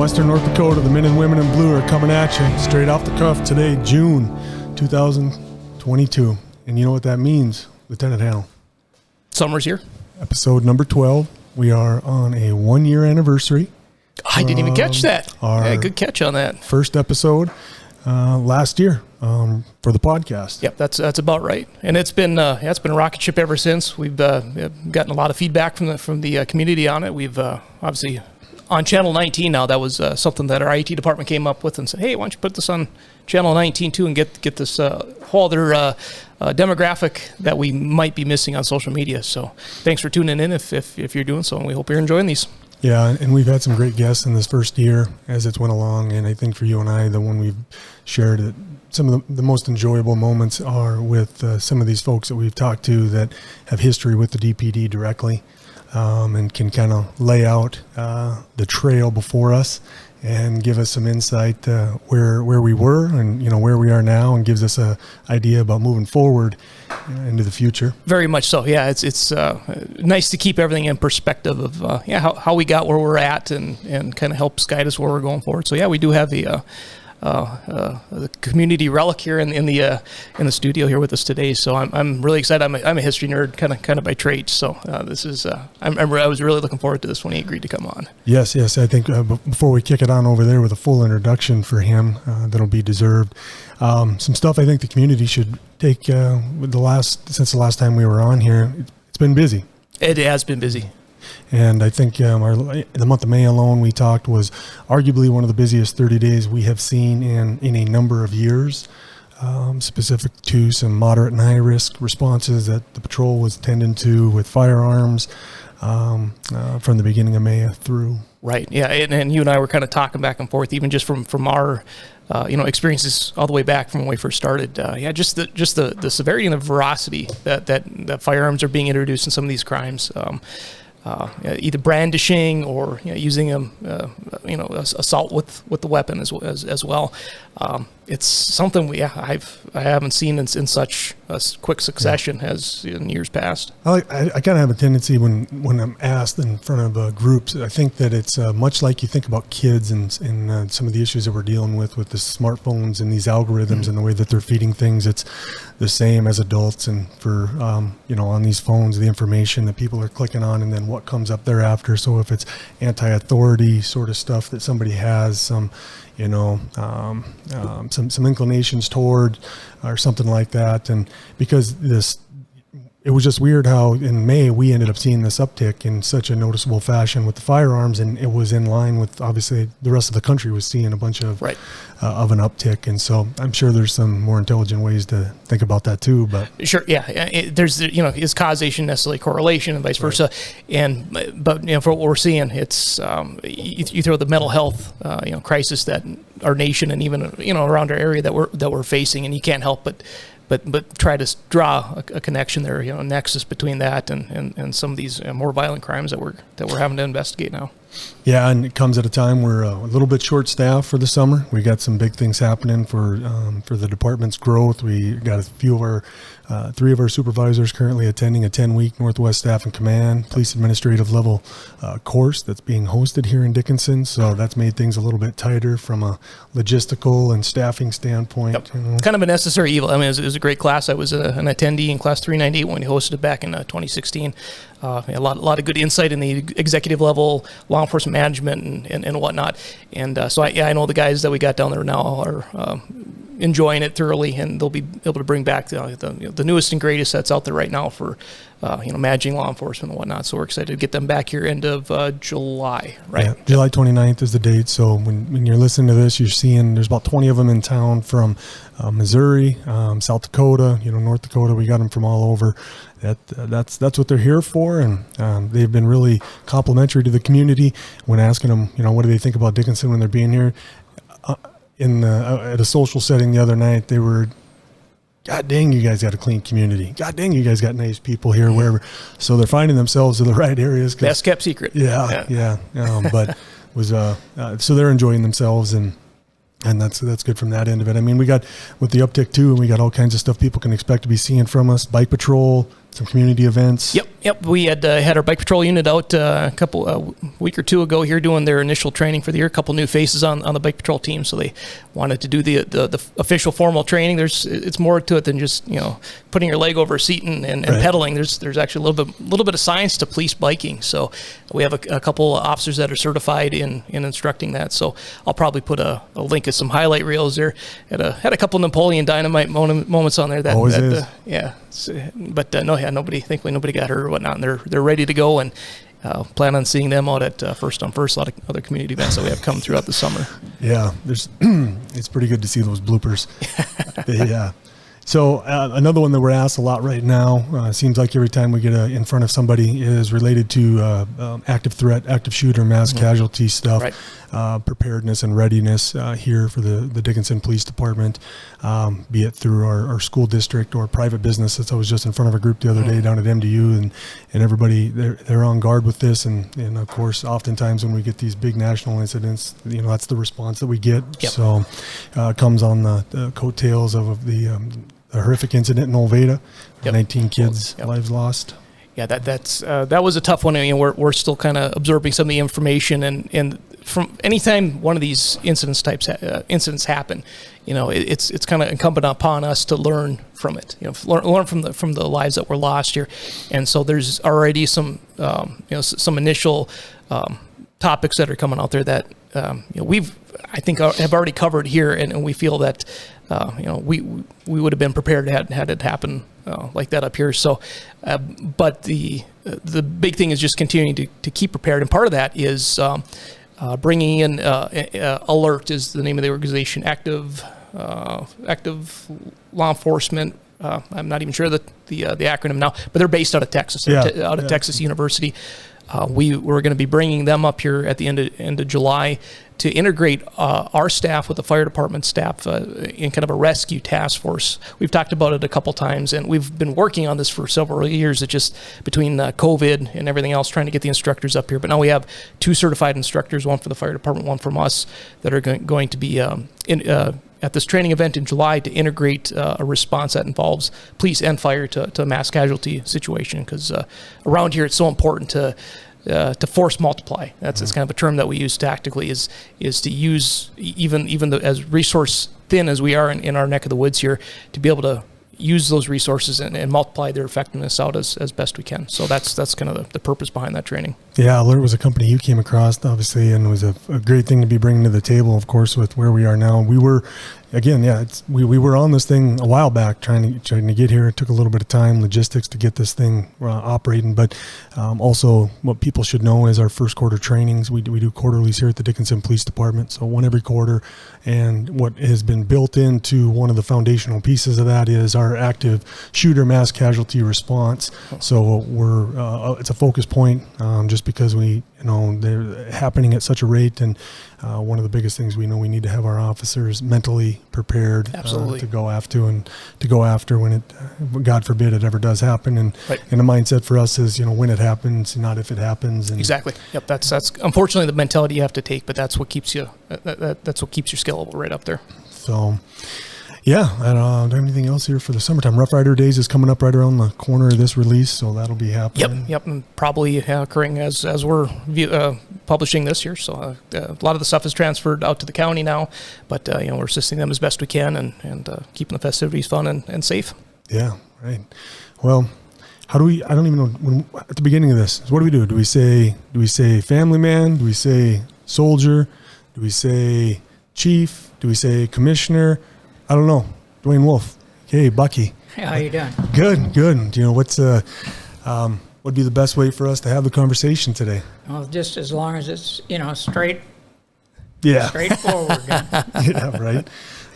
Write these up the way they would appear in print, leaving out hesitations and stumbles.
Western North Dakota, the men and women in blue are coming at you straight off the cuff today, June 2022. And you know what that means, Lieutenant Hal? Summer's here. Episode number 12. We are on a 1-year anniversary. I didn't even catch that. Yeah, good catch on that. First episode last year for the podcast. Yep, that's about right. And it's been a rocket ship ever since. We've gotten a lot of feedback from the community on it. We've obviously on Channel 19 now. That was something that our IT department came up with and said, "Hey, why don't you put this on Channel 19 too and get this whole other demographic that we might be missing on social media." So thanks for tuning in if you're doing so, and we hope you're enjoying these. Yeah, and we've had some great guests in this first year as it's went along, and I think for you and I, the one we've shared, it, some of the most enjoyable moments are with some of these folks that we've talked to that have history with the DPD directly, and can kind of lay out the trail before us and give us some insight where we were and where we are now, and gives us a idea about moving forward into the future. Very much so. Yeah, it's nice to keep everything in perspective of how we got where we're at and kind of helps guide us where we're going forward. So yeah, we do have the community relic here in the studio here with us today. So I'm really excited. I'm a history nerd kind of by trade. So this is I was really looking forward to this when he agreed to come on. Yes. I think before we kick it on over there with a full introduction for him, that'll be deserved. Some stuff I think the community should take since the last time we were on here. It's been busy. It has been busy. And I think the month of May alone, we talked, was arguably one of the busiest 30 days we have seen in a number of years, specific to some moderate and high risk responses that the patrol was tending to with firearms from the beginning of May through. Right. Yeah. And you and I were kind of talking back and forth, even just from our experiences all the way back from when we first started. Just the severity and the veracity that firearms are being introduced in some of these crimes. Either brandishing or using assault with the weapon as well. It's something I haven't seen in such a quick succession as in years past. I kind of have a tendency when I'm asked in front of groups, I think that it's much like you think about kids and some of the issues that we're dealing with the smartphones and these algorithms and the way that they're feeding things. It's the same as adults, and for on these phones, the information that people are clicking on and then what comes up thereafter. So if it's anti-authority sort of stuff that somebody has some inclinations toward or something like that, and because it was just weird how in May we ended up seeing this uptick in such a noticeable fashion with the firearms, and it was in line with obviously the rest of the country was seeing a bunch of of an uptick. And so I'm sure there's some more intelligent ways to think about that too. But sure, yeah, there's is causation necessarily correlation and vice versa, but for what we're seeing, it's you throw the mental health crisis that our nation and even around our area that we're facing, and you can't help but try to draw a connection there, a nexus between that and some of these more violent crimes that we're having to investigate now. Yeah, and it comes at a time we're a little bit short-staffed for the summer. We got some big things happening for the department's growth. We got a few of our 3 of our supervisors currently attending a 10-week Northwest Staff and Command Police Administrative level course that's being hosted here in Dickinson. So that's made things a little bit tighter from a logistical and staffing standpoint. Yep. Kind of a necessary evil. I mean, it was a great class. I was an attendee in Class 398 when we hosted it back in 2016. A lot of good insight in the executive level, law enforcement management and whatnot. And so I know the guys that we got down there now are enjoying it thoroughly, and they'll be able to bring back the newest and greatest that's out there right now for managing law enforcement and whatnot. So we're excited to get them back here end of July, right? Yeah, July 29th is the date. So when you're listening to this, you're seeing there's about 20 of them in town from Missouri, South Dakota, North Dakota. We got them from all over. That's what they're here for, and they've been really complimentary to the community when asking them, what do they think about Dickinson when they're being here. At a social setting the other night, they were, God dang, you guys got a clean community. God dang, you guys got nice people here, wherever. So they're finding themselves in the right areas. Best kept secret. Yeah. But was so they're enjoying themselves, and that's good from that end of it. I mean, we got with the uptick too, and we got all kinds of stuff people can expect to be seeing from us. Bike patrol some community events. Yep. We had our bike patrol unit out a week or two ago here doing their initial training for the year. A couple new faces on the bike patrol team, so they wanted to do the official formal training. It's more to it than just putting your leg over a seat and pedaling. There's actually a little bit of science to police biking. So we have a couple officers that are certified in instructing that. So I'll probably put a link of some highlight reels there. Had a couple Napoleon Dynamite moments on there. Thankfully nobody got hurt or whatnot, and they're ready to go, and plan on seeing them out at First on First, a lot of other community events that we have come throughout the summer. Yeah, it's pretty good to see those bloopers. Yeah. So another one that we're asked a lot right now, seems like every time we get in front of somebody, is related to active threat, active shooter, mass casualty stuff, preparedness and readiness here for the Dickinson Police Department, be it through our school district or private businesses. I was just in front of a group the other day down at MDU, and everybody, they're on guard with this. And of course, oftentimes when we get these big national incidents, that's the response that we get. Yep. So it comes on the coattails of the horrific incident in Uvalde, 19 kids' lives lost. Yeah, that was a tough one. We're still kind of absorbing some of the information, and from anytime one of these incidents happen, it's kind of incumbent upon us to learn from it. Learn from the lives that were lost here, and so there's already some some initial topics that are coming out there that I think have already covered here, and we feel that we would have been prepared had it happen like that up here. So, but the big thing is just continuing to keep prepared, and part of that is bringing in ALERT is the name of the organization, active law enforcement. I'm not even sure the acronym now, but they're based out of Texas, out of Texas University. We're going to be bringing them up here at the end of July to integrate our staff with the fire department staff in kind of a rescue task force. We've talked about it a couple times, and we've been working on this for several years. It just between COVID and everything else, trying to get the instructors up here. But now we have 2 certified instructors, one for the fire department, one from us, that are going to be at this training event in July to integrate a response that involves police and fire to a mass casualty situation, because around here it's so important to force multiply. That's kind of a term that we use tactically, is to use even as resource thin as we are in our neck of the woods here, to be able to use those resources and multiply their effectiveness out as best we can. So that's kind of the purpose behind that training. Yeah, ALERT was a company you came across, obviously, and it was a great thing to be bringing to the table, of course, with where we are now. We were, again, we were on this thing a while back, trying to get here. It took a little bit of time, logistics, to get this thing operating. But also, what people should know is our first quarter trainings. We do quarterlies here at the Dickinson Police Department, so one every quarter. And what has been built into one of the foundational pieces of that is our active shooter mass casualty response. So it's a focus point, just because they're happening at such a rate, and one of the biggest things we know, we need to have our officers mentally prepared to go after when it, God forbid, it ever does happen. And the mindset for us is when it happens, not if it happens. And exactly. Yep. That's unfortunately the mentality you have to take, but that's what keeps you that's what keeps your skill level right up there. So. Yeah, I don't have anything else here for the summertime. Rough Rider Days is coming up right around the corner of this release, so that'll be happening. Yep, and probably occurring as we're publishing this year. So a lot of the stuff is transferred out to the county now, but we're assisting them as best we can and keeping the festivities fun and safe. Yeah, right. Well, how do we? I don't even know. At the beginning of this, what do? Do we say family man? Do we say soldier? Do we say chief? Do we say commissioner? I don't know. Duane Wolf. Hey, Bucky. Hey, how you doing? Good. What's would be the best way for us to have the conversation today? Well, just as long as it's straight. Yeah. Straightforward. Yeah.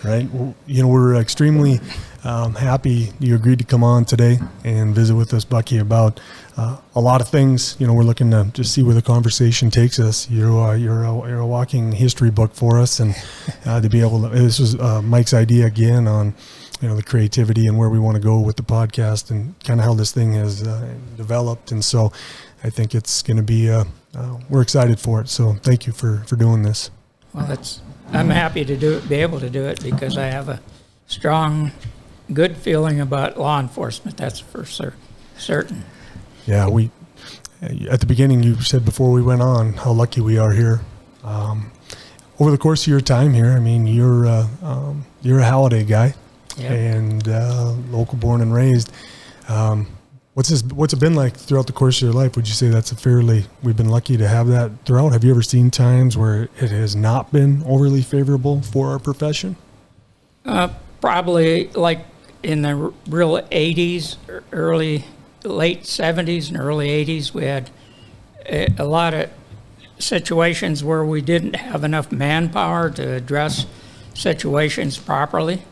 Right. Well, we're extremely happy you agreed to come on today and visit with us, Bucky, about a lot of things. We're looking to just see where the conversation takes us. You're a walking history book for us, and to be able to. This was Mike's idea again on the creativity and where we want to go with the podcast and kind of how this thing has developed. And so, I think it's going to be. We're excited for it. So thank you for doing this. Well, I'm happy to be able to do it, because I have a strong, good feeling about law enforcement. That's for sure. certain. Yeah, we at the beginning you said before we went on how lucky we are here. Over the course of your time here, I mean, you're a Halliday guy, Yep. and local born and raised. What's it been like throughout the course of your life? Would you say we've been lucky to have that throughout? Have you ever seen times where it has not been overly favorable for our profession? Probably like in the real 80s, late 70s and early 80s, we had a lot of situations where we didn't have enough manpower to address situations properly.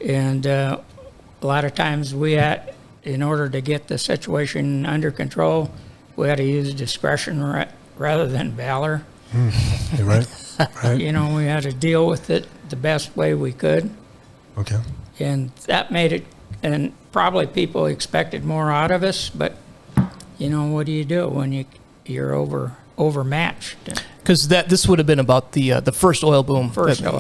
And a lot of times in order to get the situation under control, we had to use discretion rather than valor. You're right. Right. You know, we had to deal with it the best way we could. Okay. And that made it, and probably people expected more out of us, but, you know, what do you do when you're overmatched? Because this would have been about the first oil boom.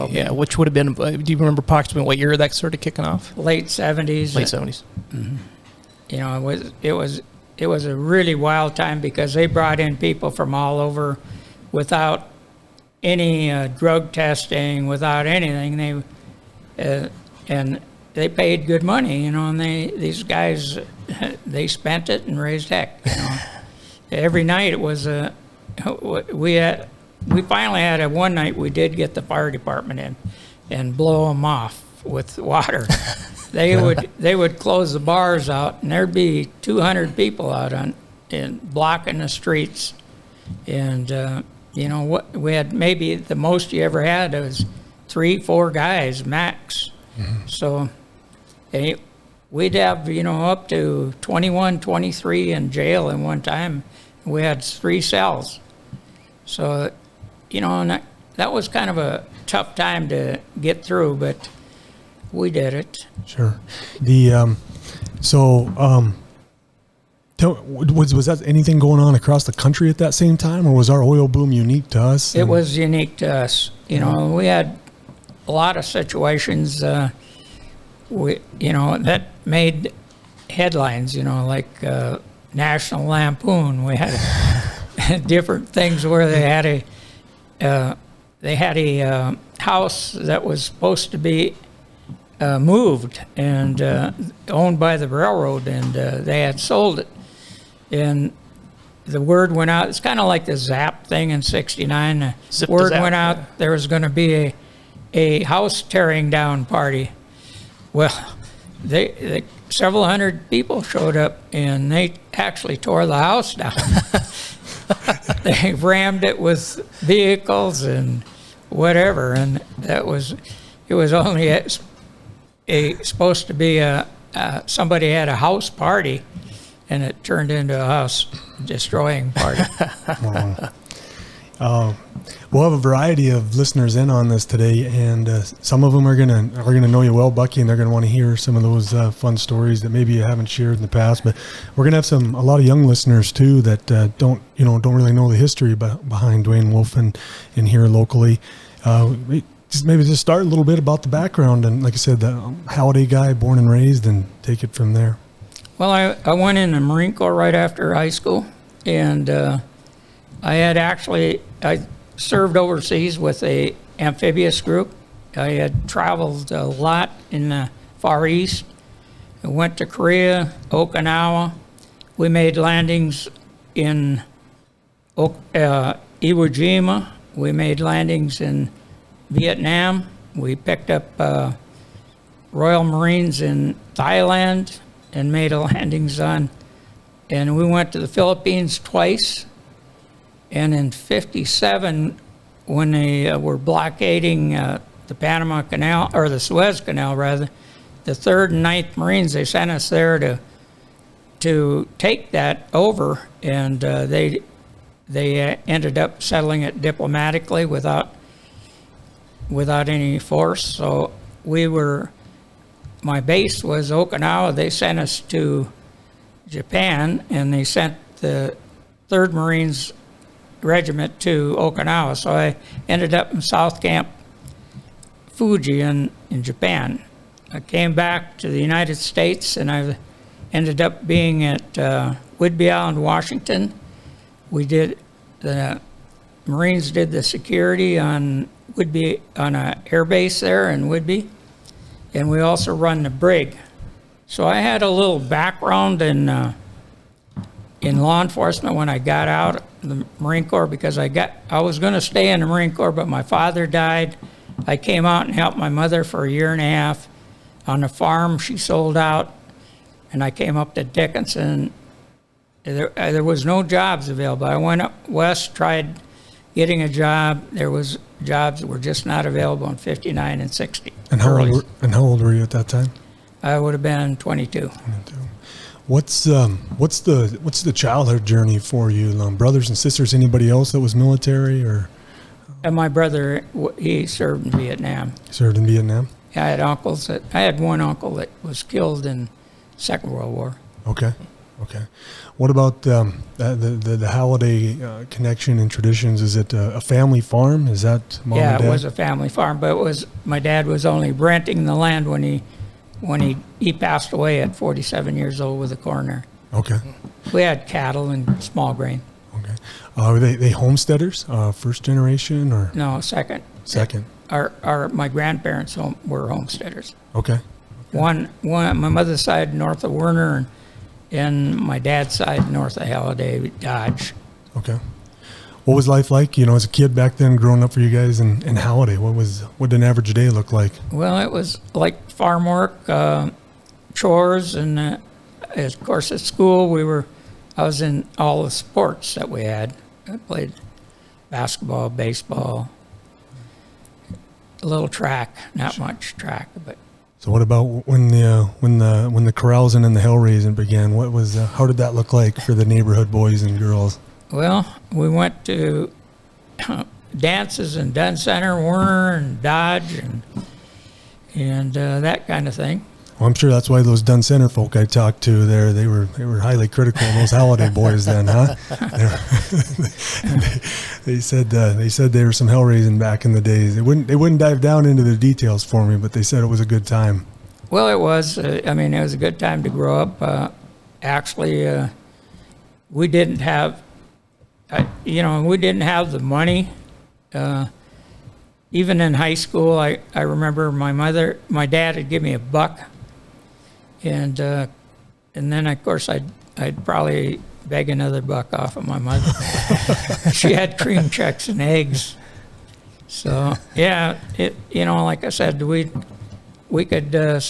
Yeah, which would have been, do you remember approximately what year that started kicking off? Late 70s. Late 70s. Mm-hmm. You know, it was a really wild time because they brought in people from all over without any drug testing, without anything. And they paid good money, you know, and these guys, they spent it and raised heck, you know. Every night it was we finally had one night we did get the fire department in and blow them off with water. They would close the bars out, and there'd be 200 people out blocking the streets. And you know what? We had maybe the most you ever had was 3-4 guys max. Mm-hmm. So we'd have, you know, up to 21, 23 in jail in one time. We had 3 cells. So, you know, and that was kind of a tough time to get through, but we did it. Sure. Was that anything going on across the country at that same time, or was our oil boom unique to us? It was unique to us. You know, we had a lot of situations, that made headlines, you know, like National Lampoon. We had different things where they had a house that was supposed to be moved and owned by the railroad, and they had sold it. And the word went out. It's kind of like the ZAP thing in '69. The word went out there was going to be a house tearing down party. Well, they several hundred people showed up, and they actually tore the house down. They rammed it with vehicles and whatever, and it was only supposed to be somebody had a house party, and it turned into a house destroying party. We'll have a variety of listeners in on this today, and some of them are gonna know you well, Bucky, and they're gonna want to hear some of those fun stories that maybe you haven't shared in the past. But we're gonna have a lot of young listeners too that don't really know the history behind Duane Wolf and here locally. Just start a little bit about the background, and like I said, the Halliday guy, born and raised, and take it from there. Well, I went in the Marine Corps right after high school, and I served overseas with a amphibious group. I had traveled a lot in the Far East. I went to Korea, Okinawa. We made landings in Iwo Jima. We made landings in Vietnam. We picked up Royal Marines in Thailand and made landings and we went to the Philippines twice. And in '57, when they were blockading the Panama Canal, or the Suez Canal rather, the 3rd and 9th Marines, they sent us there to take that over, and they ended up settling it diplomatically without any force. So my base was Okinawa. They sent us to Japan, and they sent the 3rd Marines Regiment to Okinawa. So I ended up in South Camp Fuji in Japan. I came back to the United States, and I ended up being at Whidbey Island, Washington. The Marines did the security on Whidbey, on an air base there in Whidbey, and we also run the brig. So I had a little background in law enforcement when I got out of the Marine Corps, because I was going to stay in the Marine Corps, but my father died. I came out and helped my mother for a year and a half on the farm. She sold out, and I came up to Dickinson. There was no jobs available. I went up west, tried getting a job. There was jobs that were just not available in 59 and 60. And how old were you at that time? I would have been 22. 22. What's the childhood journey for you? Brothers and sisters? Anybody else that was military or? And my brother, he served in Vietnam. Served in Vietnam. I had one uncle that was killed in Second World War. Okay. What about the holiday connection and traditions? Is it a family farm? Is that mom and dad? It was a family farm, but my dad was only renting the land when he passed away at 47 years old with a coronary. Okay. We had cattle and small grain. Okay. Were they homesteaders, first generation or? No, second. Second. My grandparents were homesteaders. Okay. One my mother's side north of Wanner, and my dad's side north of Halliday, Dodge. Okay. What was life like, as a kid back then, growing up for you guys in Halliday? What did an average day look like? Well, it was like farm work, chores, and of course at school I was in all the sports that we had. I played basketball, baseball, a little track, not much track, but. So what about when the carousing and the hell raising began? How did that look like for the neighborhood boys and girls? Well, we went to dances in Dunn Center, Warner, and Dodge, and that kind of thing. Well, I'm sure that's why those Dunn Center folk I talked to there, they were highly critical of those holiday boys then, huh? They said they were some hell raising back in the days. They wouldn't dive down into the details for me, but they said it was a good time. Well, it was. It was a good time to grow up. Actually, we didn't have, the money. Even in high school, I remember my dad would give me $1, and then of course I'd probably beg another $1 off of my mother. She had cream checks and eggs. So yeah, like I said, we could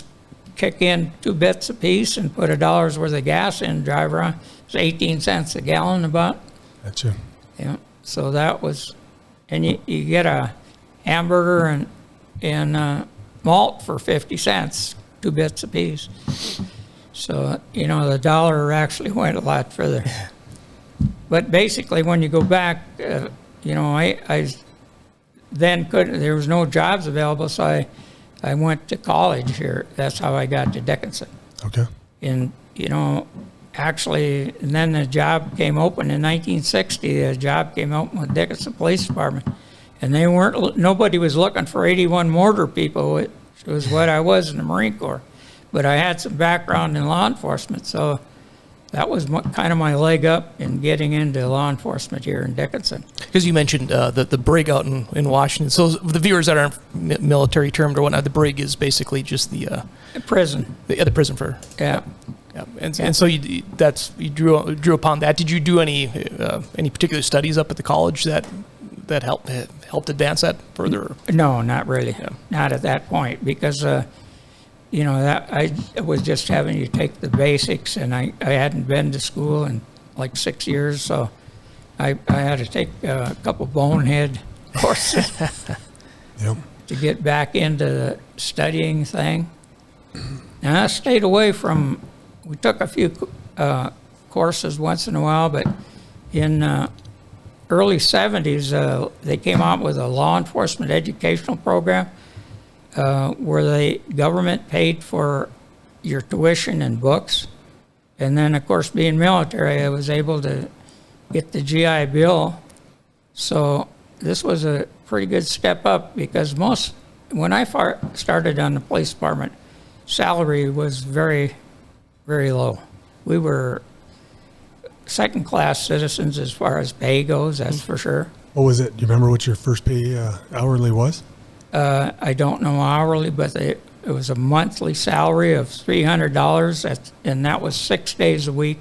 kick in 2 bits a piece and put $1 worth of gas in, drive around. It's 18 cents a gallon about. Gotcha. Yeah. So that was, and you get a hamburger and malt for 50 cents, 2 bits a piece. So, the dollar actually went a lot further. But basically, when you go back, I then there was no jobs available, so I went to college here. That's how I got to Dickinson. Okay. And, actually, and then the job came open in 1960. The job came open with Dickinson Police Department. And nobody was looking for 81 mortar people, which was what I was in the Marine Corps. But I had some background in law enforcement, so that was kind of my leg up in getting into law enforcement here in Dickinson. Because you mentioned the brig out in Washington. So the viewers that aren't military termed or whatnot, the brig is basically just the prison. The prison for. Yeah. Yeah. And so you drew upon that. Did you do any particular studies up at the college that helped advance that further? No, not really. Yeah. Not at that point, because that I was just having you take the basics, and I hadn't been to school in like 6 years, so I had to take a couple bonehead courses to get back into the studying thing. And I stayed away from. We took a few courses once in a while, but in early 70s, they came out with a law enforcement educational program where the government paid for your tuition and books. And then, of course, being military, I was able to get the GI Bill. So this was a pretty good step up, because when I started on the police department, salary was very very low. We were second-class citizens as far as pay goes, that's for sure. What was it? Do you remember what your first pay hourly was? I don't know hourly, but it was a monthly salary of $300, and that was 6 days a week.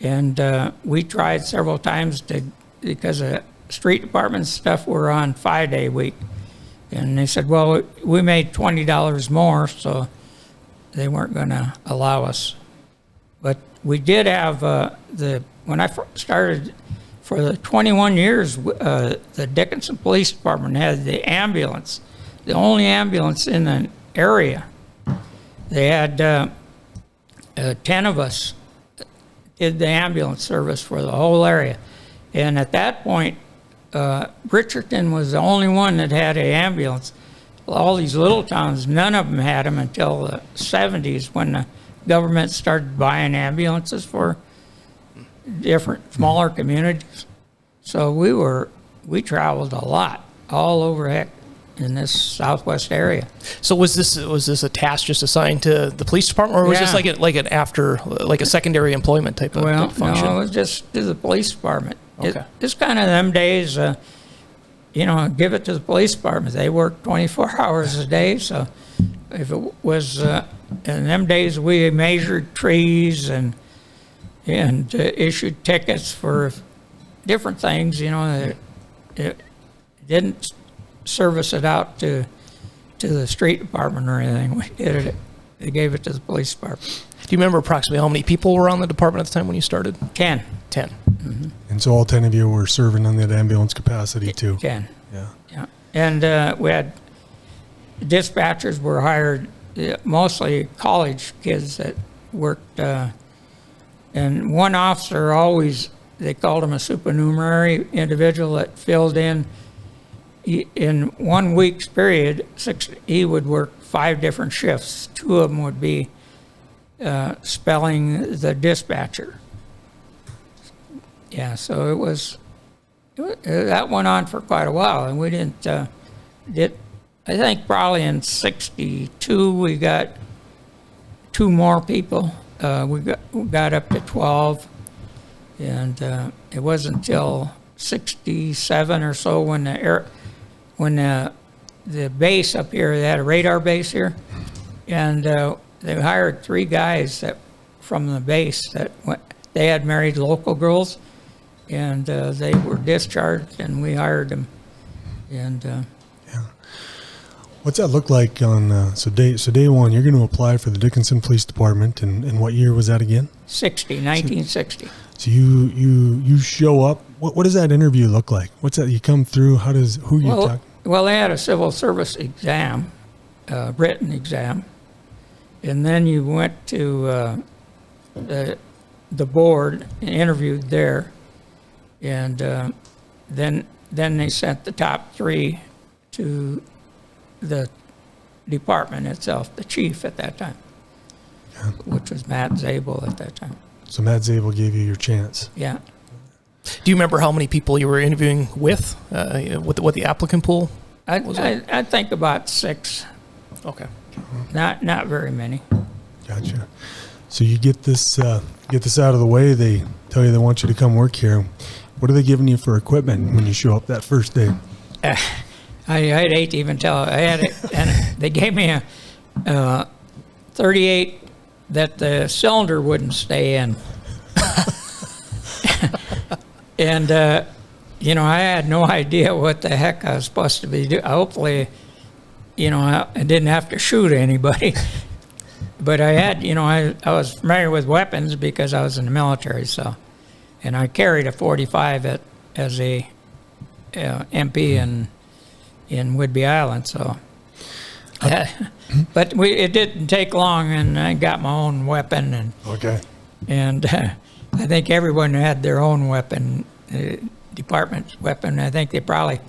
And we tried several times because street department stuff were on 5-day week. And they said, well, we made $20 more, so they weren't going to allow us. But we did have when I started, for the 21 years, the Dickinson Police Department had the ambulance, the only ambulance in the area. They had 10 of us did the ambulance service for the whole area. And at that point, Richardson was the only one that had an ambulance. All these little towns, none of them had them until the 70s when the government started buying ambulances for different smaller communities. So we traveled a lot all over heck in this southwest area. So was this a task just assigned to the police department, or was this like a secondary employment type of function? No, it was just to the police department. Okay. It's kind of them days, give it to the police department. They work 24 hours a day, so if it was in them days, we measured trees and issued tickets for different things. It didn't service it out to the street department or anything. We did it. They gave it to the police department. Do you remember approximately how many people were on the department at the time when you started? 10. 10. Mm-hmm. And so all 10 of you were serving in that ambulance capacity too? 10. Yeah. And we had dispatchers were hired, mostly college kids that worked. And one officer always, they called him a supernumerary individual that filled in. In 1 week's period, he would work 5 different shifts. 2 of them would be spelling the dispatcher. Yeah, so that went on for quite a while, and we didn't I think probably in 62 we got 2 more people. We got up to 12, and it wasn't until 67 or so when the base up here, they had a radar base here, and they hired 3 guys from the base they had married local girls, and they were discharged, and we hired them. And what's that look like on so day one? You're going to apply for the Dickinson Police Department, and what year was that again? 1960. So you show up. What does that interview look like? What's that? You come through. Who you talk? Well, they had a civil service exam, written exam, and then you went to the board and interviewed there, and then they sent the top 3 to the department itself, the chief at that time, which was Matt Zabel at that time. So Matt Zabel gave you your chance. Yeah. Do you remember how many people you were interviewing with? What the applicant pool was? I think about 6. Okay. Not very many. Gotcha. So you get this out of the way. They tell you they want you to come work here. What are they giving you for equipment when you show up that first day? I'd hate to even tell. I had it, and they gave me a 38 that the cylinder wouldn't stay in. And, I had no idea what the heck I was supposed to be doing. Hopefully, I didn't have to shoot anybody. But I had, I was familiar with weapons because I was in the military, so. And I carried a .45 as a MP in Whidbey Island, so. But it didn't take long, and I got my own weapon. Okay. And I think everyone had their own weapon, department's weapon. I think they probably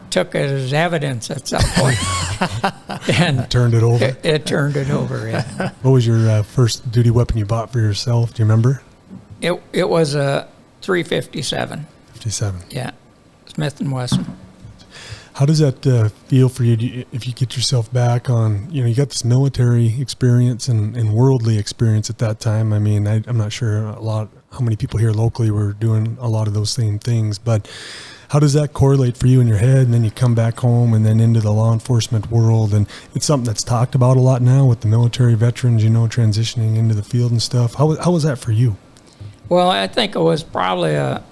took it as evidence at some point. And turned it over? It turned it over, yeah. What was your first duty weapon you bought for yourself? Do you remember? It was a .357. 57. Yeah, Smith & Wesson. How does that feel for you if you get yourself back on, you got this military experience and worldly experience at that time? I mean, I'm not sure how many people here locally were doing a lot of those same things, but how does that correlate for you in your head? And then you come back home and then into the law enforcement world. And it's something that's talked about a lot now with the military veterans, transitioning into the field and stuff. How was that for you? Well, I think it was probably a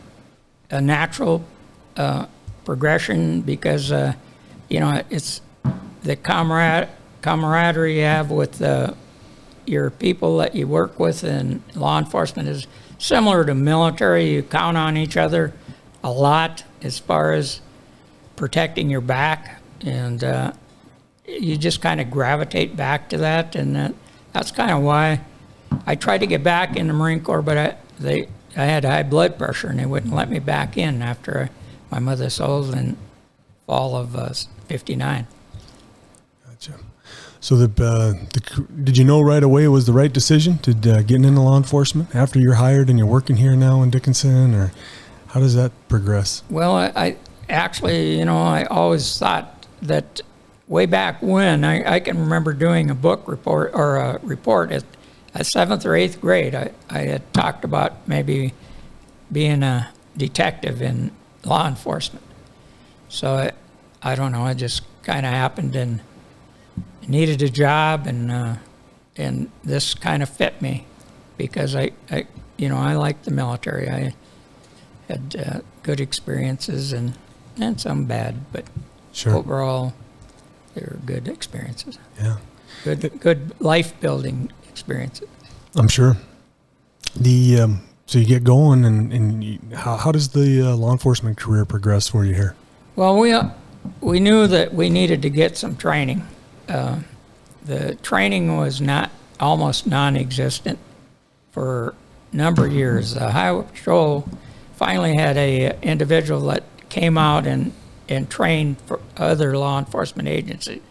natural progression because, it's the camaraderie you have with your people that you work with, and law enforcement is similar to military. You count on each other a lot as far as protecting your back, and you just kind of gravitate back to that, and that's kind of why I tried to get back in the Marine Corps, but I had high blood pressure, and they wouldn't let me back in after my mother sold in fall of '59. Gotcha. So did you know right away it was the right decision to getting into law enforcement after you're hired and you're working here now in Dickinson, or how does that progress? Well, I actually, I always thought that way back when, I can remember doing a book report or a report at 7th or 8th grade. I had talked about maybe being a detective in law enforcement. So I don't know, it just kind of happened and needed a job, and this kind of fit me because I liked the military. I had good experiences and some bad, but sure. Overall, they were good experiences. Yeah. Good life building experiences. I'm sure. So you get going, and how does the law enforcement career progress for you here? Well, we knew that we needed to get some training. The training was almost non-existent for a number of years. The Highway Patrol finally had a individual that came out and trained for other law enforcement agencies.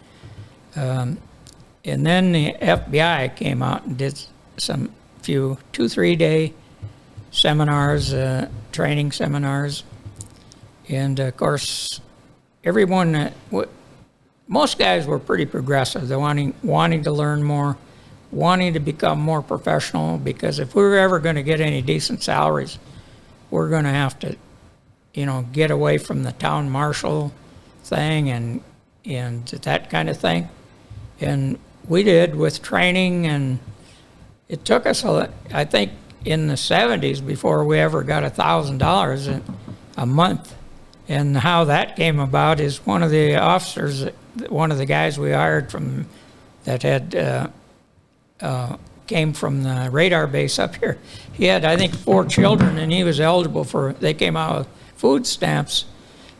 And then the FBI came out and did some 2-3 day seminars, training seminars. And of course, most guys were pretty progressive. They're wanting to learn more, wanting to become more professional, because if we were ever going to get any decent salaries, we're going to have to, get away from the town marshal thing and that kind of thing. And we did with training, and it took us, I think, in the 70s before we ever got $1,000 a month. And how that came about is one of the officers, one of the guys we hired from that had came from the radar base up here. He had, I think, 4 children, and he was eligible they came out with food stamps,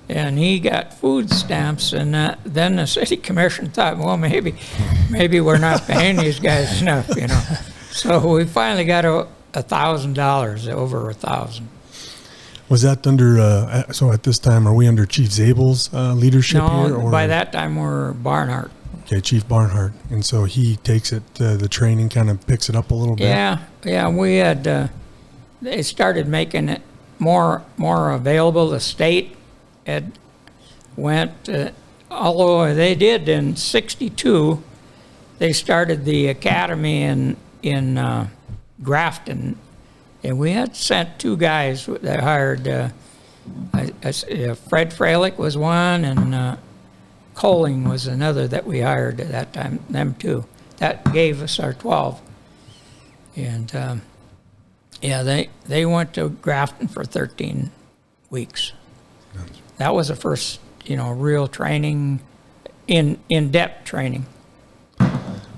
and he got food stamps, and then the city commission thought, well, maybe we're not paying these guys enough, So we finally got $1,000, over $1,000. Was that under, so at this time, are we under Chief Zabel's leadership here? No, by that time we're Barnhart. Okay, Chief Barnhart. And so he takes it, the training kind of picks it up a little bit? Yeah, we had, they started making it more available. The state had went, although they did in '62, they started the academy in Grafton. And we had sent 2 guys that hired, Fred Freilich was one, and Coling was another that we hired at that time, them 2. That gave us our 12. And they went to Grafton for 13 weeks. That was the first, real training, in-depth training.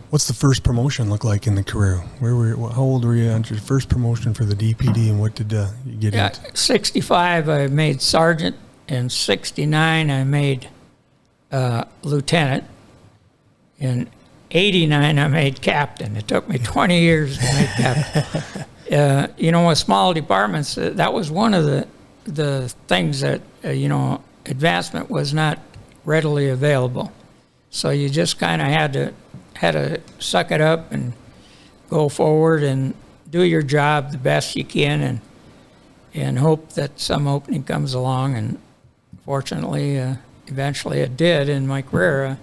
What's the first promotion look like in the career? How old were you on your first promotion for the DPD, and what did you get into? 65, I made sergeant. In 69, I made lieutenant. In 89, I made captain. It took me 20 years to make captain. With small departments, that was one of the things that, advancement was not readily available. So you just kind of had to suck it up and go forward and do your job the best you can, and hope that some opening comes along. And fortunately, eventually it did in my career.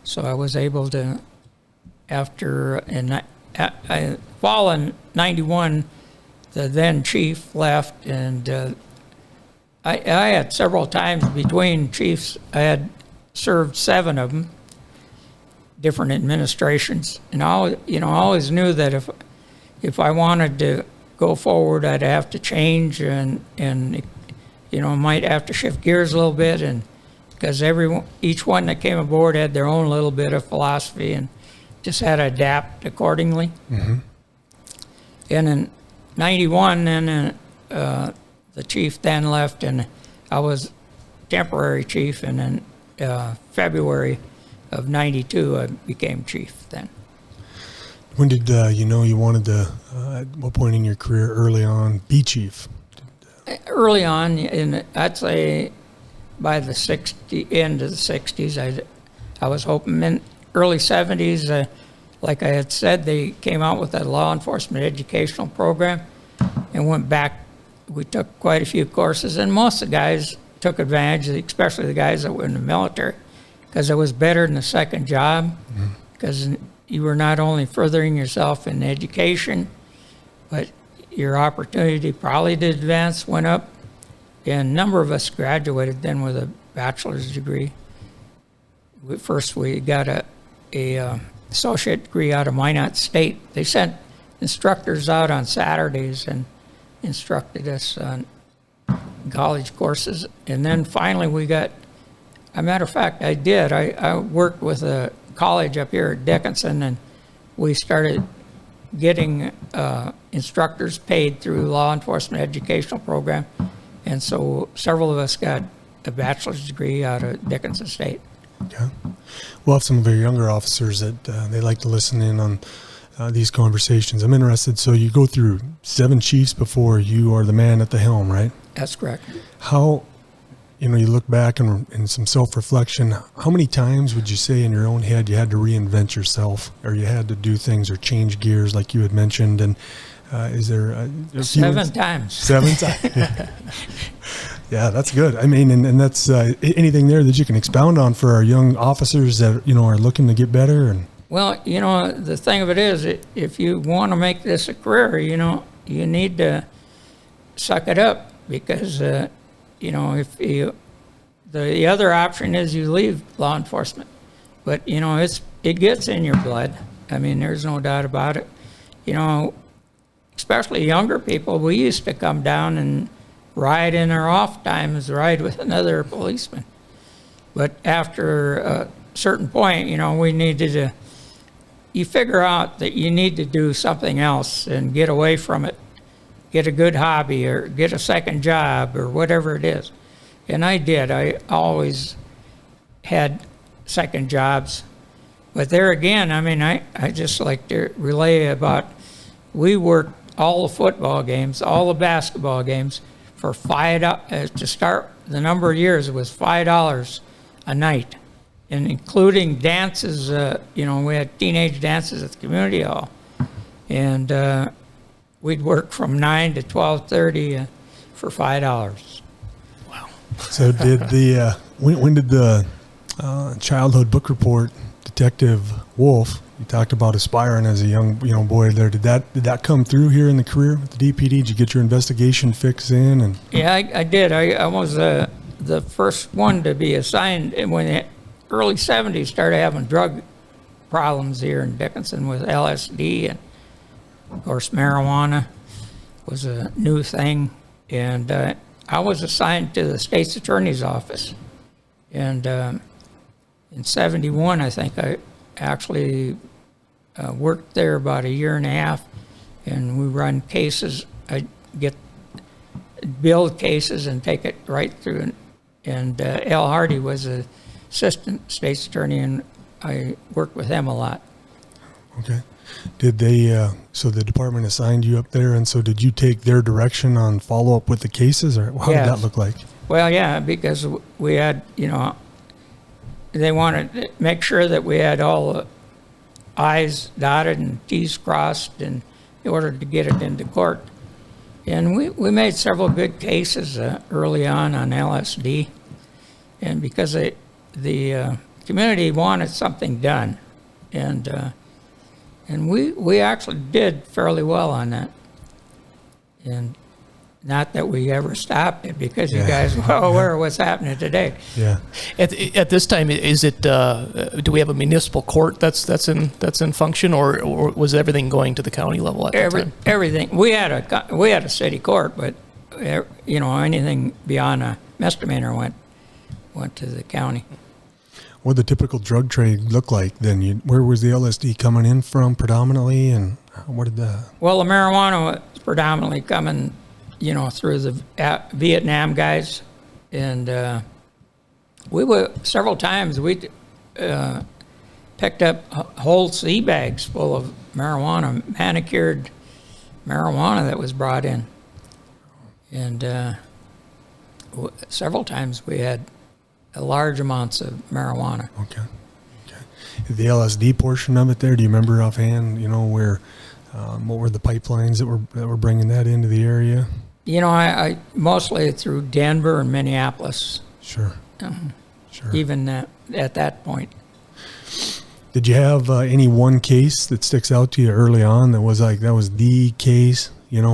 So I was able to, after fall in 91, the then chief left, and I had several times between chiefs. I had served 7 of them, different administrations, and I always knew that if I wanted to go forward, I'd have to change and might have to shift gears a little bit, and because each one that came aboard had their own little bit of philosophy and just had to adapt accordingly. Mm-hmm. And in 91, then the chief then left, and I was temporary chief, and then February of 92, I became chief then. When did you wanted to, at what point in your career early on, be chief? Early on, I'd say by the end of the 60s, I was hoping. In early 70s, like I had said, they came out with a law enforcement educational program and went back. We took quite a few courses, and most of the guys took advantage, especially the guys that were in the military, because it was better than a second job, because you were not only furthering yourself in education, but your opportunity probably to advance went up. And a number of us graduated then with a bachelor's degree. First, we got a associate degree out of Minot State. They sent instructors out on Saturdays and instructed us on college courses. And then finally we got, a matter of fact, I worked with a college up here at Dickinson, and we started getting instructors paid through law enforcement educational program. And so several of us got a bachelor's degree out of Dickinson State. Okay. We'll have some of our younger officers that they like to listen in on these conversations. I'm interested. So you go through 7 chiefs before you are the man at the helm, right? That's correct. How, you look back and in some self-reflection, how many times would you say in your own head you had to reinvent yourself, or you had to do things or change gears like you had mentioned? And is there a 7 times. 7 times. Yeah, that's good. I mean, and that's anything there that you can expound on for our young officers that are looking to get better. And well, the thing of it is, if you want to make this a career, you need to suck it up, because if the other option is you leave law enforcement, but it gets in your blood. I mean, there's no doubt about it. Especially younger people, we used to come down and ride in our off times, ride with another policeman. But after a certain point, we needed to, you figure out that you need to do something else and get away from it, get a good hobby or get a second job or whatever it is. And I did. I always had second jobs. But there again, I mean, I just like to relay about, we worked all the football games, all the basketball games for $5 to start. The number of years, it was $5 a night, and including dances. We had teenage dances at the community hall, and we'd work from 9 to 12:30 for $5. Wow. So did the when did the childhood book report Detective Wolf, you talked about aspiring as a young boy there. Did that come through here in the career with the DPD? Did you get your investigation fix in? And yeah, I did. I was the first one to be assigned when the early 70s started having drug problems here in Dickinson with LSD, and of course marijuana was a new thing. And I was assigned to the state's attorney's office, and in 71, I think I actually worked there about a year and a half, and we run cases. I build cases and take it right through. And Al Hardy was the assistant state's attorney, and I worked with him a lot. Okay. Did they, so the department assigned you up there, and so did you take their direction on follow-up with the cases, or how did that look like? Well, yeah, because we had, they wanted to make sure that we had all the I's dotted and T's crossed in order to get it into court. And we made several good cases early on LSD. and because the community wanted something done, and we actually did fairly well on that. And not that we ever stopped it, because you guys were aware of what's happening today. Yeah. At this time, is it? Do we have a municipal court that's in function, or was everything going to the county level at that time? Everything. We had a city court, but anything beyond a misdemeanor went to the county. What did the typical drug trade look like then? Where was the LSD coming in from predominantly, and what did the? Well, the marijuana was predominantly coming, through the Vietnam guys, and we were several times we picked up whole sea bags full of marijuana, manicured marijuana that was brought in, and several times we had large amounts of marijuana. Okay. The LSD portion of it there, do you remember offhand, where, what were the pipelines that were bringing that into the area? I mostly through Denver and Minneapolis. Sure. Sure. Even at that point. Did you have any one case that sticks out to you early on that was the case,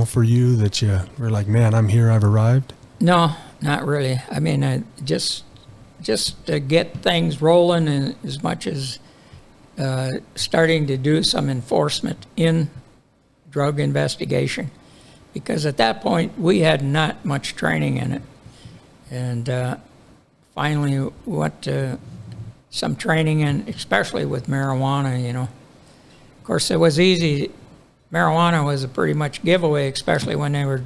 for you, that you were like, man, I'm here, I've arrived? No, not really. I mean, just to get things rolling, and as much as starting to do some enforcement in drug investigation, because at that point we had not much training in it, and finally we went to some training in, especially with marijuana. Of course, it was easy. Marijuana was a pretty much giveaway, especially when they were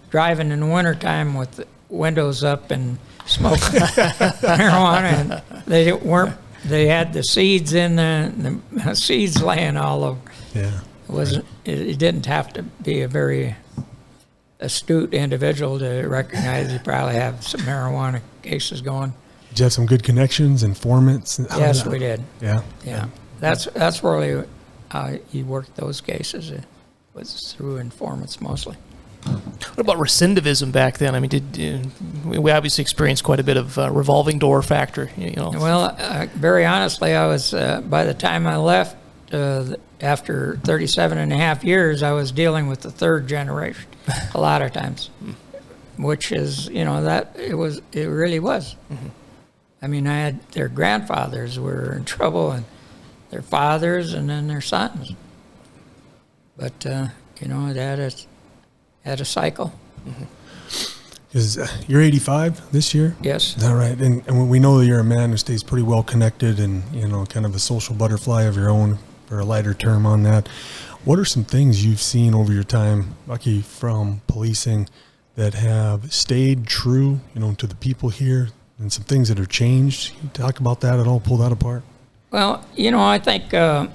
driving in the wintertime with the windows up and smoking marijuana, and they had the seeds in the seeds laying all over. Yeah. It didn't have to be a very astute individual to recognize you probably have some marijuana cases going. Did you have some good connections, informants? Yes, we did. Yeah. Yeah. That's really how you worked those cases. It was through informants mostly. What about recidivism back then? I mean, we obviously experienced quite a bit of revolving door factor. Well, very honestly, I was by the time I left, after 37 and a half years, I was dealing with the third generation a lot of times, which is, that it really was. Mm-hmm. I mean, I had their grandfathers were in trouble, and their fathers, and then their sons. But, it had a cycle. Because you're 85 this year? Yes. Is that right? And we know that you're a man who stays pretty well connected and, kind of a social butterfly of your own, for a lighter term on that. What are some things you've seen over your time, Bucky, from policing that have stayed true, to the people here, and some things that have changed? Can you talk about that at all? Pull that apart? Well, I think, I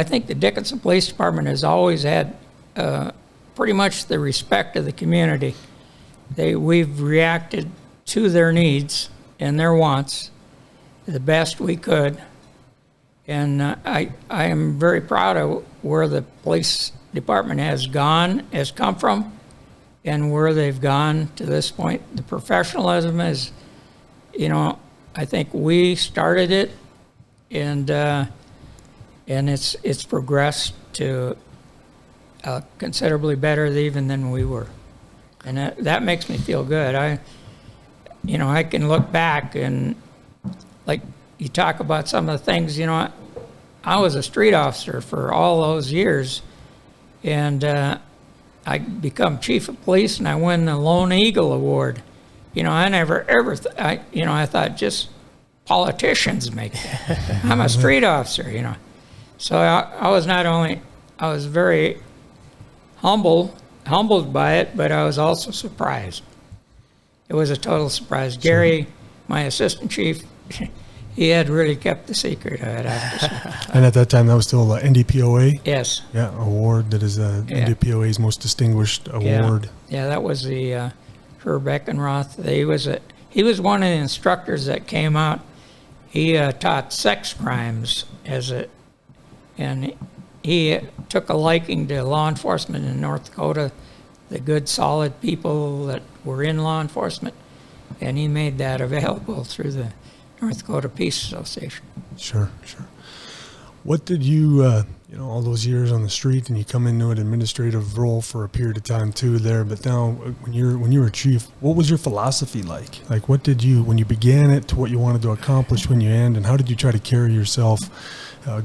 think the Dickinson Police Department has always had pretty much the respect of the community. We've reacted to their needs and their wants the best we could. And I am very proud of where the police department has come from, and where they've gone to this point. The professionalism is, I think we started it, and it's progressed to considerably better even than we were, and that makes me feel good. I can look back and, like you talk about some of the things. I was a street officer for all those years, and I become chief of police, and I win the Lone Eagle Award. I never ever I thought just politicians make that. I'm a street officer. So I was very humbled by it, but I was also surprised. It was a total surprise. Gary, my assistant chief, he had really kept the secret, I'd have to say. And at that time, that was still NDPOA? Yes. Yeah, award that is NDPOA's most distinguished award. Yeah, that was the Herb Eckenroth. He was one of the instructors that came out. He taught sex crimes and he took a liking to law enforcement in North Dakota, the good, solid people that were in law enforcement. and he made that available through the North Dakota Peace Association. Sure. What did you, all those years on the street, and you come into an administrative role for a period of time too there, but now when you were chief, what was your philosophy like? Like, what did you, when you began it, to what you wanted to accomplish when you end, and how did you try to carry yourself,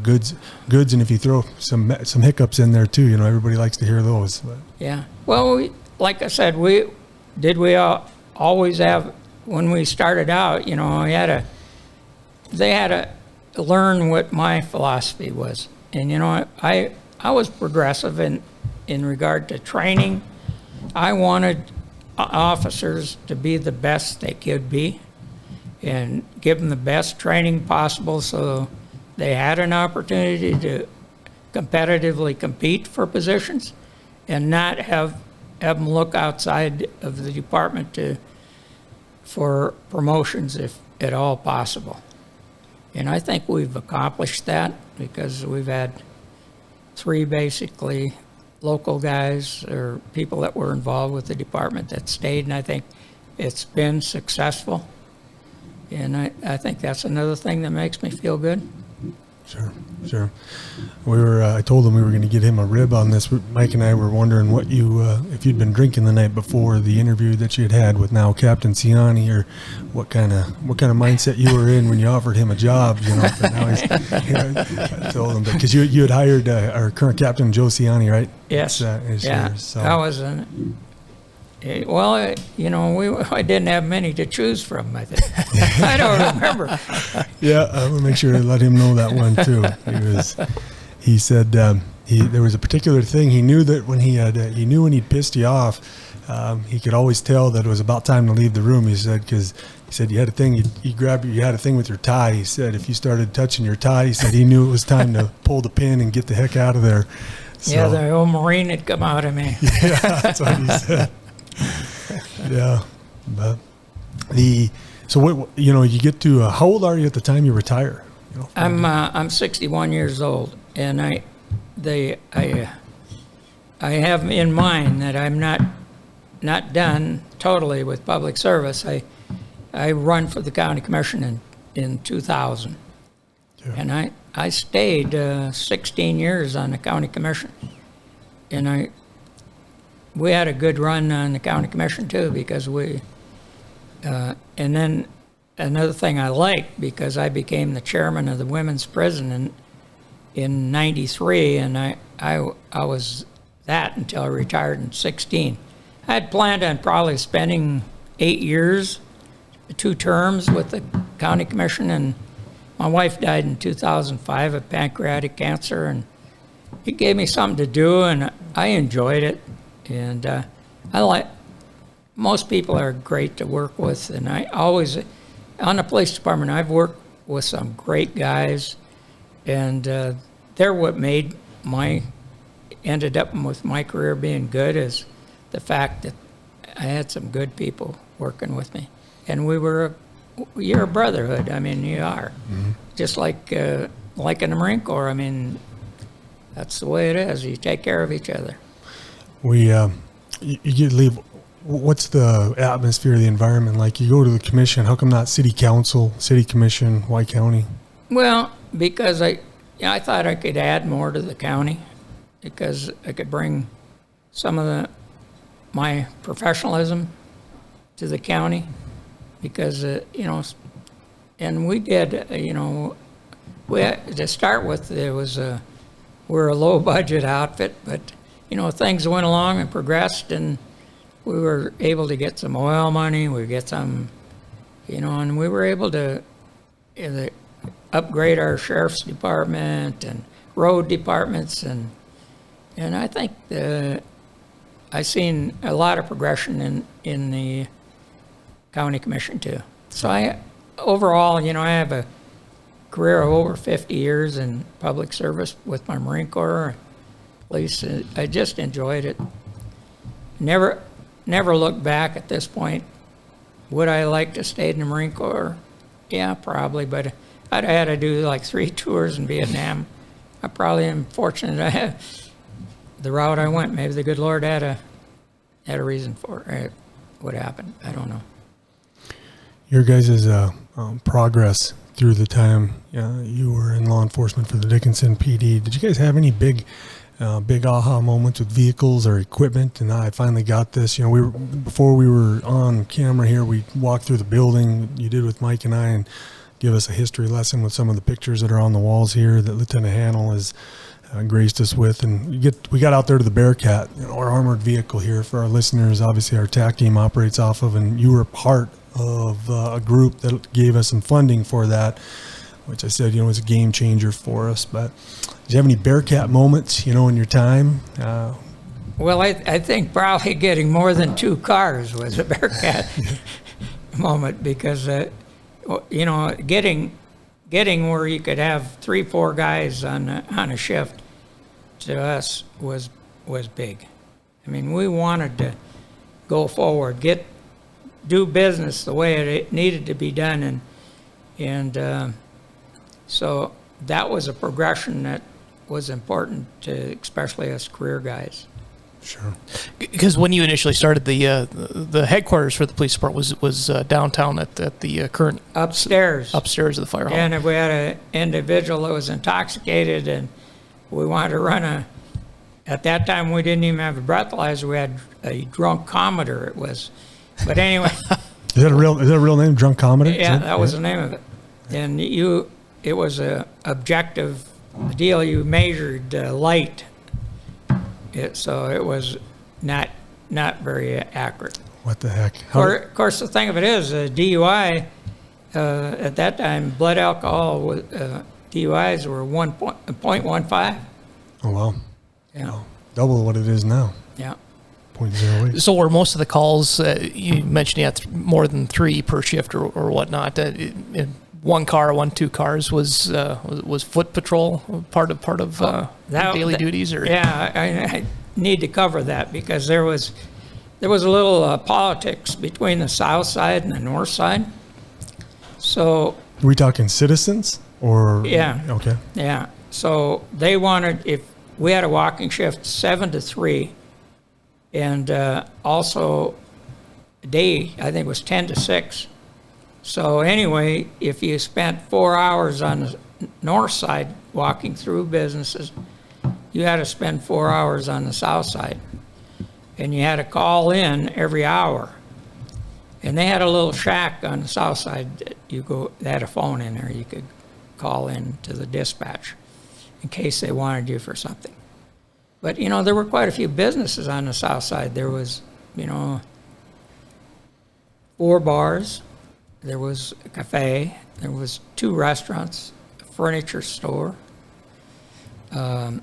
goods, and if you throw some hiccups in there too, everybody likes to hear those. But. Yeah. Well, like I said, we always have, when we started out, they had to learn what my philosophy was. And, I was progressive in regard to training. I wanted officers to be the best they could be and give them the best training possible so they had an opportunity to competitively compete for positions and not have them look outside of the department for promotions if at all possible. And I think we've accomplished that because we've had 3 basically local guys or people that were involved with the department that stayed, and I think it's been successful. And I think that's another thing that makes me feel good. Sure. I told him we were going to get him a rib on this. Mike and I were wondering what if you'd been drinking the night before the interview that you had with now Captain Ciani, or what kind of mindset you were in when you offered him a job. But now I told him because you had hired our current captain Joe Ciani, right? Yes. Here, so. That was well, I didn't have many to choose from, I think. I don't remember. Yeah, I'm going to make sure to let him know that one, too. He said there was a particular thing he knew that when he knew when he'd pissed you off, he could always tell that it was about time to leave the room, he said, because he said you had a thing, you had a thing with your tie. He said if you started touching your tie, he said he knew it was time to pull the pin and get the heck out of there. So, yeah, the old Marine had come out of me. Yeah, that's what he said. Yeah, but so what you get to how old are you at the time you retire? I'm 61 years old, and I have in mind that I'm not done totally with public service. I run for the county commission in 2000, yeah. And I stayed 16 years on the county commission, and we had a good run on the county commission too, because and then another thing I liked, because I became the chairman of the women's prison in 93, and I was that until I retired in 16. I had planned on probably spending 8 years, 2 terms with the county commission, and my wife died in 2005 of pancreatic cancer, and it gave me something to do, and I enjoyed it. And most people are great to work with, and I always, on the police department, I've worked with some great guys, and they're what ended up with my career being good, is the fact that I had some good people working with me, and you're a brotherhood. I mean, you are, mm-hmm. Just like in the Marine Corps. I mean, that's the way it is. You take care of each other. You leave. What's the atmosphere, the environment like? You go to the commission. How come not city council, city commission, why county? Well, because I thought I could add more to the county, because I could bring some of my professionalism to the county, because and we did. To start with, we're a low budget outfit, but things went along and progressed, and we were able to get some oil money. We get some, and we were able to upgrade our sheriff's department and road departments, and I think I seen a lot of progression in the county commission too. So overall, I have a career of over 50 years in public service with my Marine Corps. Police, I just enjoyed it. Never looked back at this point. Would I like to stay in the Marine Corps? Yeah, probably, but I'd have had to do like 3 tours in Vietnam. I probably am fortunate I had the route I went. Maybe the good Lord had a reason for it. What happened? I don't know. your guys' progress through the time you were in law enforcement for the Dickinson PD. Did you guys have any big aha moments with vehicles or equipment? And I finally got this. Before we were on camera here, we walked through the building. You did with Mike and I, and give us a history lesson with some of the pictures that are on the walls here that Lieutenant Hannell has graced us with. And we got out there to the Bearcat, our armored vehicle here for our listeners. Obviously, our TAC team operates off of, and you were part of a group that gave us some funding for that, which I said, was a game changer for us. But do you have any Bearcat moments, in your time? Well, I think probably getting more than 2 cars was a Bearcat moment, because, getting where you could have 3-4 guys on a shift to us was big. I mean, we wanted to go forward, do business the way it needed to be done, and so that was a progression that was important to especially us career guys. Sure. Because when you initially started, the headquarters for the police department was downtown at the current upstairs of the fire hall. And if we had an individual that was intoxicated and we wanted to run at that time we didn't even have a breathalyzer. We had a drunkometer. It was, but anyway. Is that a real name, drunkometer? Yeah, that was the name of it. And it was a objective deal. You measured light. So it was not very accurate. What the heck? Of course, the thing of it is, DUI, at that time, blood alcohol, DUIs were 1.15. Oh, wow. Yeah. Oh, double what it is now. Yeah. 0.08. So were most of the calls, you mentioned you had more than 3 per shift or whatnot, in 1 car, 2 cars, was foot patrol part of daily duties? Or? Yeah, I need to cover that, because there was a little politics between the south side and the north side. So. Are we talking citizens or? Yeah. Okay. Yeah. So they wanted, if we had a walking shift 7 to 3, and also day, I think it was 10 to 6. So anyway, if you spent 4 hours on the north side walking through businesses, you had to spend 4 hours on the south side. And you had to call in every hour. And they had a little shack on the south side that they had a phone in there. You could call in to the dispatch in case they wanted you for something. But, there were quite a few businesses on the south side. There was, 4 bars. There was a cafe. There was 2 restaurants, a furniture store, a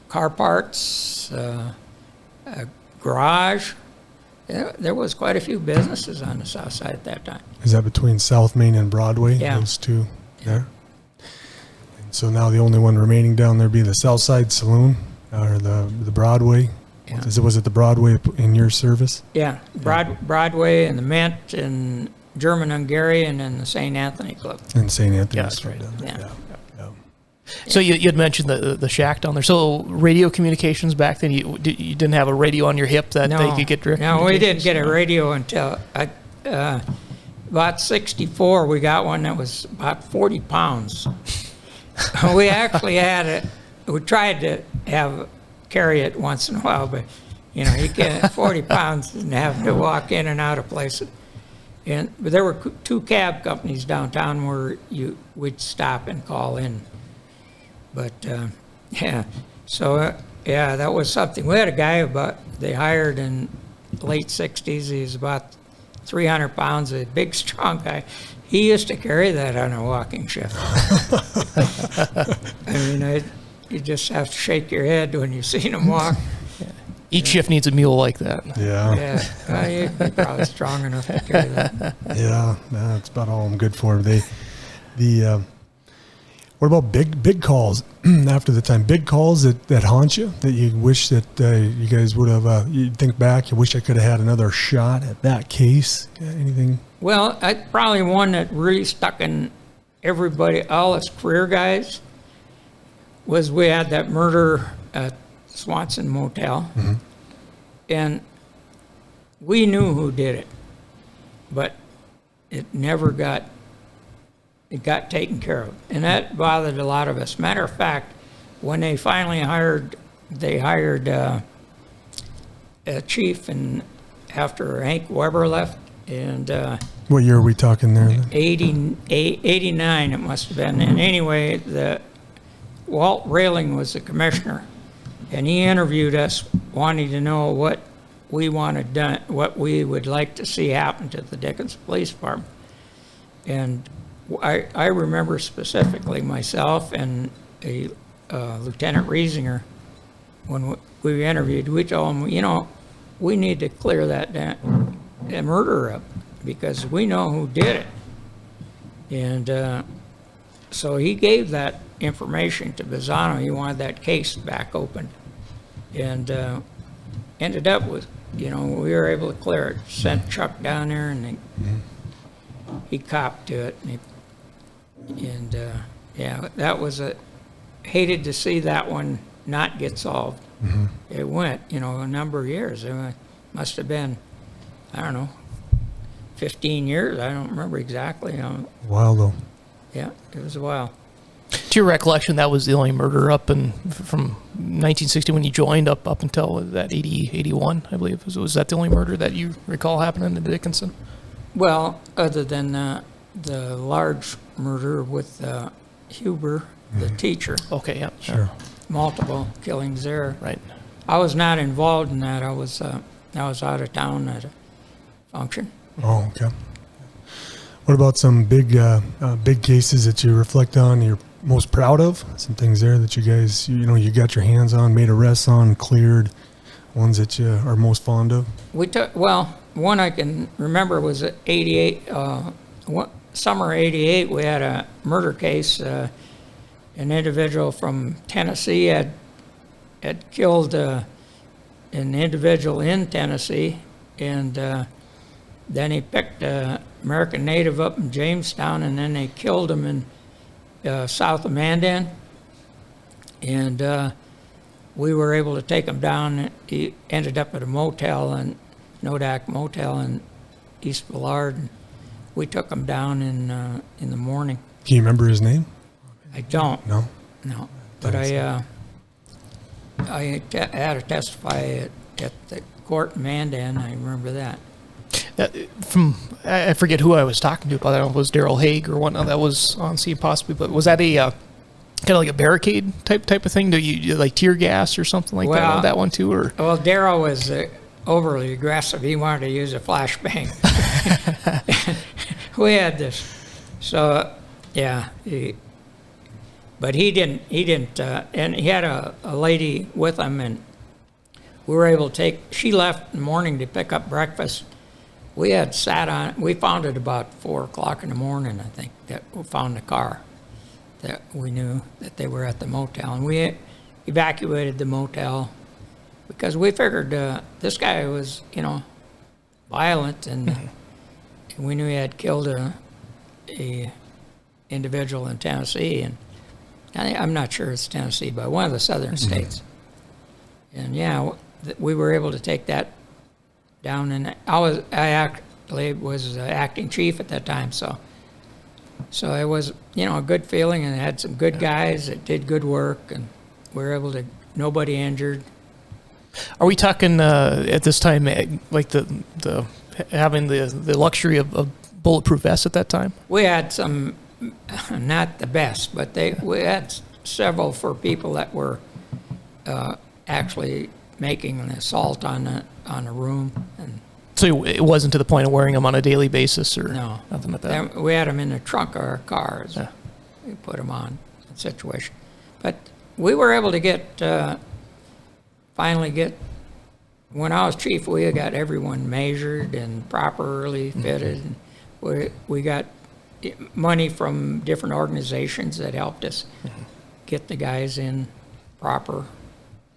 car parts, a garage. There was quite a few businesses on the south side at that time. Is that between South Main and Broadway? Yeah. Those 2 there? And so now the only one remaining down there be the South Side Saloon, or the Broadway? Yeah. Was it the Broadway in your service? Yeah, Broadway and the Mint and German Hungarian and the St. Anthony Club. In St. Anthony's. Yeah, that's right. Yeah. So you had mentioned the shack down there. So radio communications back then, you didn't have a radio on your hip that you could get direct. No, we didn't get a radio until about 64. We got one that was about 40 pounds. We actually we tried to carry it once in a while, but you can't 40 pounds and have to walk in and out of places. But there were 2 cab companies downtown where we'd stop and call in. But that was something. We had a guy they hired in the late 60s. He was about 300 pounds, a big, strong guy. He used to carry that on a walking shift. I mean, you just have to shake your head when you see him walk. Each shift needs a mule like that. Yeah. Yeah, well, you're probably strong enough to carry that. Yeah, that's about all I'm good for. What about big calls after the time? Big calls that haunt you, that you wish that you guys would have, you think back, you wish I could have had another shot at that case? Anything? Well, probably one that really stuck in everybody, all us career guys, was we had that murder at Swanson Motel. Mm-hmm. And we knew who did it, but it never got taken care of, and that bothered a lot of us. Matter of fact, when they finally hired a chief, and after Hank Weber left, and What year are we talking there? Then? 89 it must have been. And anyway, Walt Railing was the commissioner, and he interviewed us wanting to know what we wanted done, what we would like to see happen to the Dickinson Police Department. And I remember specifically myself and Lieutenant Riesinger, when we interviewed, we told him, you know, we need to clear that murder up because we know who did it. And so he gave that information to Bizzano. He wanted that case back opened. And ended up with, you know, we were able to clear it. Sent Chuck down there, and he copped to it. And yeah, that was hated to see that one not get solved. It went, you know, a number of years. It must have been, I don't know, 15 years. I don't remember exactly. Wow, though. Yeah, it was a while. To your recollection, that was the only murder up from 1960 when you joined up until that 81, I believe. Was that the only murder that you recall happening in Dickinson? Well, other than the large murder with Huber, the teacher. Okay, yeah. Sure. Multiple killings there. Right. I was not involved in that. I was out of town at a function. Oh, okay. What about some big cases that you reflect on, you're most proud of? Some things there that you guys, you got your hands on, made arrests on, cleared, ones that you are most fond of? One I can remember was at 88, summer 88, we had a murder case. An individual from Tennessee had killed an individual in Tennessee, and then he picked an American native up in Jamestown, and then they killed him in south of Mandan. And we were able to take him down. He ended up at a motel, Nodak Motel in East Villard. And we took him down in the morning. Can you remember his name? I don't. No? No. But I had to testify at the court in Mandan. I remember that. I forget who I was talking to about that. It was Daryl Haig or whatnot that was on scene possibly, but was that a kind of like a barricade type of thing? Do you like tear gas or something like that on that one too? Or well, Daryl was overly aggressive. He wanted to use a flashbang. We had this, so yeah. But he didn't, and he had a lady with him, and we were able to she left in the morning to pick up breakfast. We had we found it about 4 o'clock in the morning, I think, that we found the car, that we knew that they were at the motel. And we evacuated the motel because we figured this guy was, violent, and we knew he had killed a individual in Tennessee. And I'm not sure it's Tennessee, but one of the southern states. And yeah, we were able to take that down, and I actually was acting chief at that time, so it was a good feeling, and it had some good guys that did good work, and we were able to nobody injured. Are we talking at this time like the having the luxury of bulletproof vests at that time? We had some, not the best, but we had several for people that were actually making an assault on a room. And so it wasn't to the point of wearing them on a daily basis or no, nothing like that? We had them in the trunk of our cars. Yeah. We put them on, that situation. But we were able to finally get, when I was chief, we got everyone measured and properly fitted. And we got money from different organizations that helped us get the guys in proper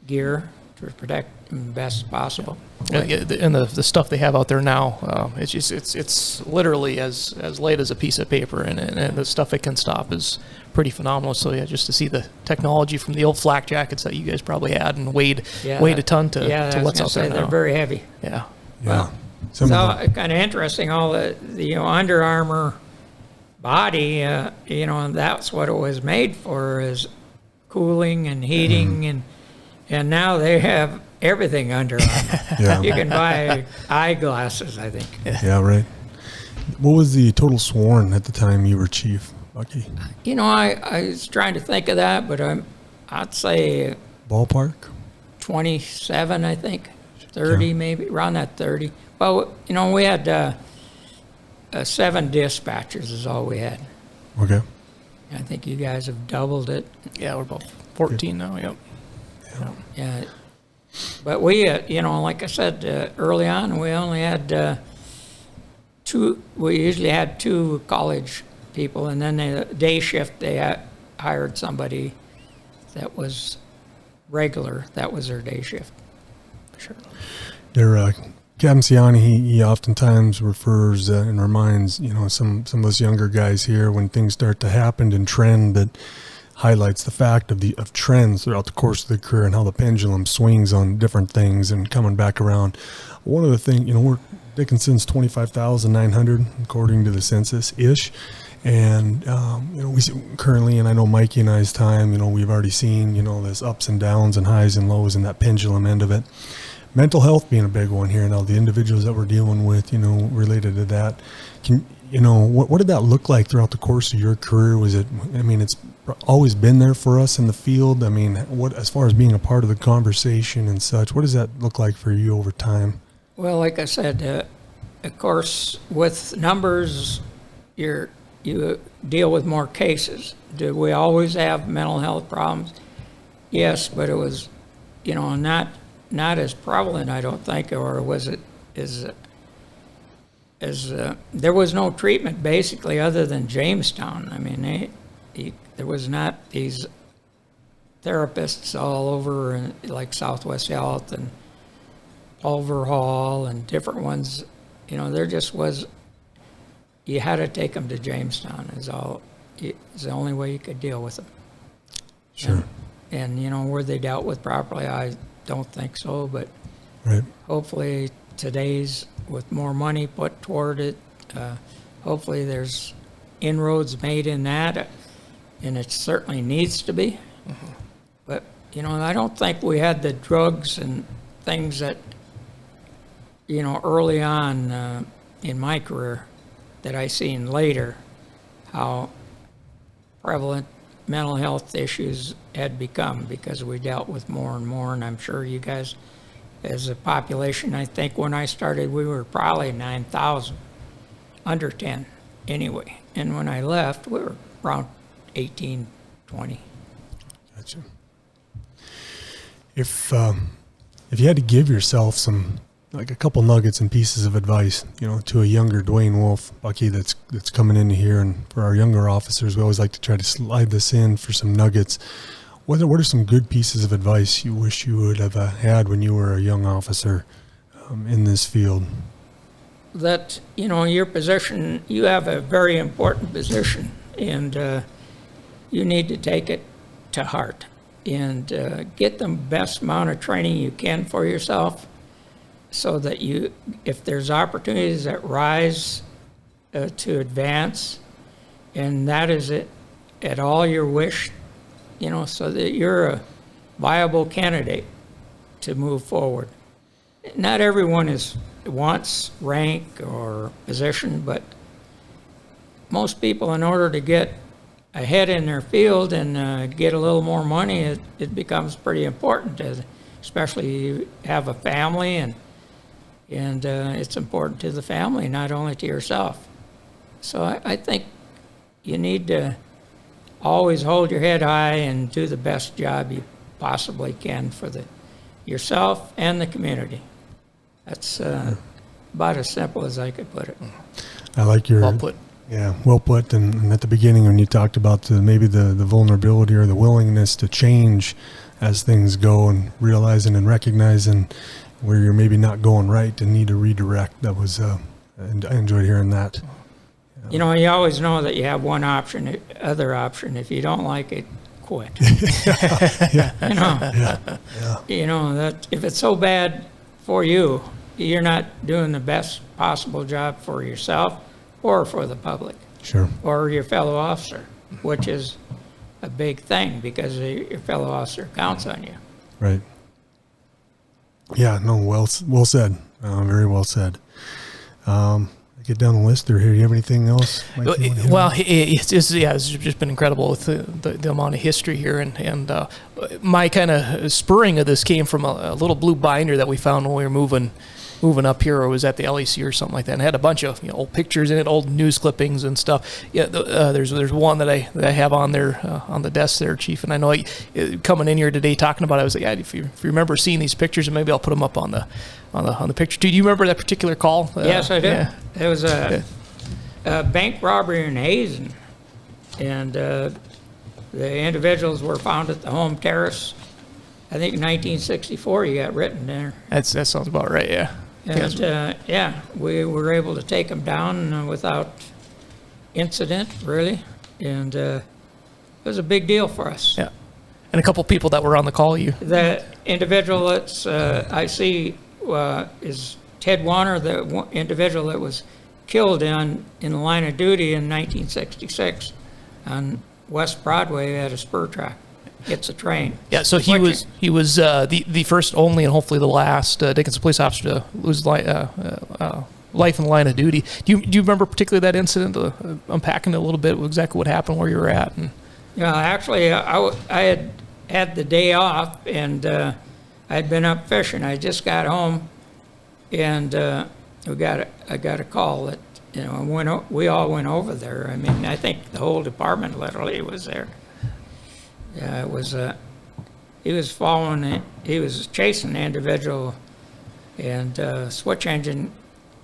gear to protect them best possible. And the stuff they have out there now, it's literally as light as a piece of paper, and the stuff it can stop is pretty phenomenal. So yeah, just to see the technology from the old flak jackets that you guys probably had and weighed a ton to what's out there now. They're very heavy. Yeah. Yeah. Some So of the, kind of interesting, all the Under Armour body, and that's what it was made for, is cooling and heating, and now they have everything Under Armour. yeah, You can buy eyeglasses, I think. yeah, right. What was the total sworn at the time you were chief, Bucky? I was trying to think of that, but I'd say Ballpark? 27, I think, 30 maybe, around that 30. Well, we had 7 dispatchers is all we had. Okay. I think you guys have doubled it. Yeah, we're about 14 now. Yep. Yeah. But we, like I said, early on, we only had 2, we usually had 2 college people, and then the day shift, they hired somebody that was regular. That was their day shift. Sure. Their Captain Ciani, he oftentimes refers and reminds some of us younger guys here, when things start to happen and trend, that highlights the fact of trends throughout the course of the career and how the pendulum swings on different things and coming back around. One of the things, we're Dickinson's 25,900 according to the census ish. And, we see currently, and I know Mikey and I's time, we've already seen, this ups and downs and highs and lows and that pendulum end of it. Mental health being a big one here now, the individuals that we're dealing with, related to that. What did that look like throughout the course of your career? Was it, it's always been there for us in the field. What, as far as being a part of the conversation and such, what does that look like for you over time? Well, like I said, of course, with numbers, you deal with more cases. Do we always have mental health problems? Yes, but it was, not as prevalent, I don't think, or was it there was no treatment basically other than Jamestown. There was not these therapists all over, like Southwest Health and Pulver Hall and different ones. There just was. You had to take them to Jamestown. Is the only way you could deal with them. Sure. And were they dealt with properly? I don't think so, but Right. hopefully today's, with more money put toward it, hopefully there's inroads made in that, and it certainly needs to be. Mm-hmm. But, I don't think we had the drugs and things that, early on in my career that I seen later, how prevalent mental health issues had become, because we dealt with more and more. And I'm sure you guys, as a population, I think when I started, we were probably 9,000, under 10 anyway. And when I left, we were around 18, 20. Gotcha. If you had to give yourself a couple nuggets and pieces of advice, to a younger Duane Wolf, Bucky, that's coming into here, and for our younger officers, we always like to try to slide this in for some nuggets. What are some good pieces of advice you wish you would have had when you were a young officer in this field? That, your position, you have a very important position, and you need to take it to heart and get the best amount of training you can for yourself, so that if there's opportunities that rise to advance, and that is it at all your wish, so that you're a viable candidate to move forward. Not everyone wants rank or position, but most people, in order to get ahead in their field and get a little more money, it becomes pretty important, especially you have a family, and it's important to the family, not only to yourself. So I think you need to always hold your head high and do the best job you possibly can for yourself and the community. That's about as simple as I could put it. I like your... Well put. Yeah, well put. And at the beginning, when you talked about maybe the vulnerability or the willingness to change as things go, and realizing and recognizing where you're maybe not going right and need to redirect, that was, I enjoyed hearing that. You always know that you have one other option. If you don't like it, quit. Yeah. That if it's so bad for you, you're not doing the best possible job for yourself or for the public Sure. or your fellow officer, which is a big thing because your fellow officer counts on you. Right. Yeah, no, well said. Very well said. Get down the list there. Here, do you have anything else? Well, it's just been incredible with the amount of history here, and my kind of spurring of this came from a little blue binder that we found when we were moving up here, or was at the LEC or something like that, and it had a bunch of old pictures in it, old news clippings and stuff. Yeah, there's one that I have on there on the desk there, Chief, and I know coming in here today talking about it, I was like, yeah, if you remember seeing these pictures, and maybe I'll put them up on the picture. Do you remember that particular call? Yes, I do. Yeah. It was a bank robbery in Hazen, and the individuals were found at the home terrace. I think 1964 you got written there. That sounds about right, yeah. And we were able to take them down without incident, really, and it was a big deal for us. Yeah, and a couple people that were on the call. The individual that's I see is Ted Wanner, the individual that was killed in the line of duty in 1966 on West Broadway at a spur track. Hits a train. Yeah, so he was the first, only, and hopefully the last Dickinson police officer to lose life in the line of duty. Do you remember particularly that incident? Unpacking it a little bit, exactly what happened, where you were at. Yeah, actually, I had the day off, and I'd been up fishing. I just got home, and I got a call that we all went over there. I mean, I think the whole department literally was there. Yeah, it was. He was following it. He was chasing the individual, and switch engine.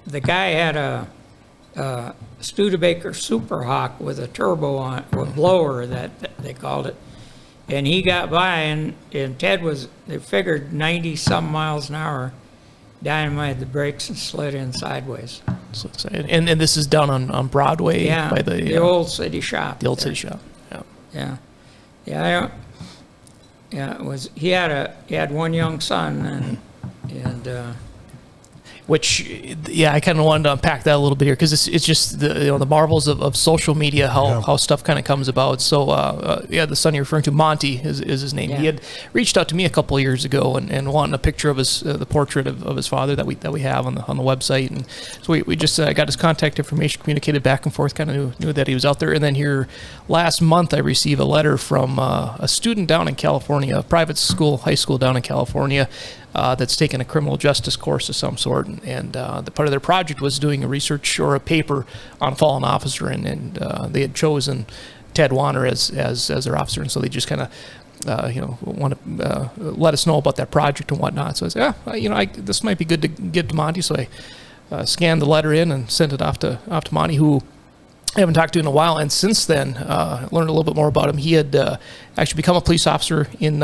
The guy had a Studebaker Super Hawk with a turbo on, or blower that they called it, and he got by, and Ted was. They figured 90 some miles an hour, dynamited the brakes and slid in sideways. And this is down on Broadway. Yeah, by the old city shop. The old city shop. Yeah. Yeah. Yeah, it was. He had one young son, and which, yeah, I kind of wanted to unpack that a little bit here, because it's just the marvels of social media, how stuff kind of comes about. So the son you're referring to, Monty is his name. Yeah. He had reached out to me a couple of years ago and wanting a picture of his the portrait of his father that we have on the website, and so we just got his contact information, communicated back and forth, kind of knew that he was out there. And then here last month I received a letter from a student down in California, a private school, high school down in California, that's taken a criminal justice course of some sort, and the part of their project was doing a research or a paper on fallen officer, and they had chosen Ted Wanner as their officer, and so they just kind of want to let us know about that project and whatnot. So I said, this might be good to give to Monty. So I scanned the letter in and sent it off to Monty, who I haven't talked to in a while, and since then learned a little bit more about him. He had actually become a police officer in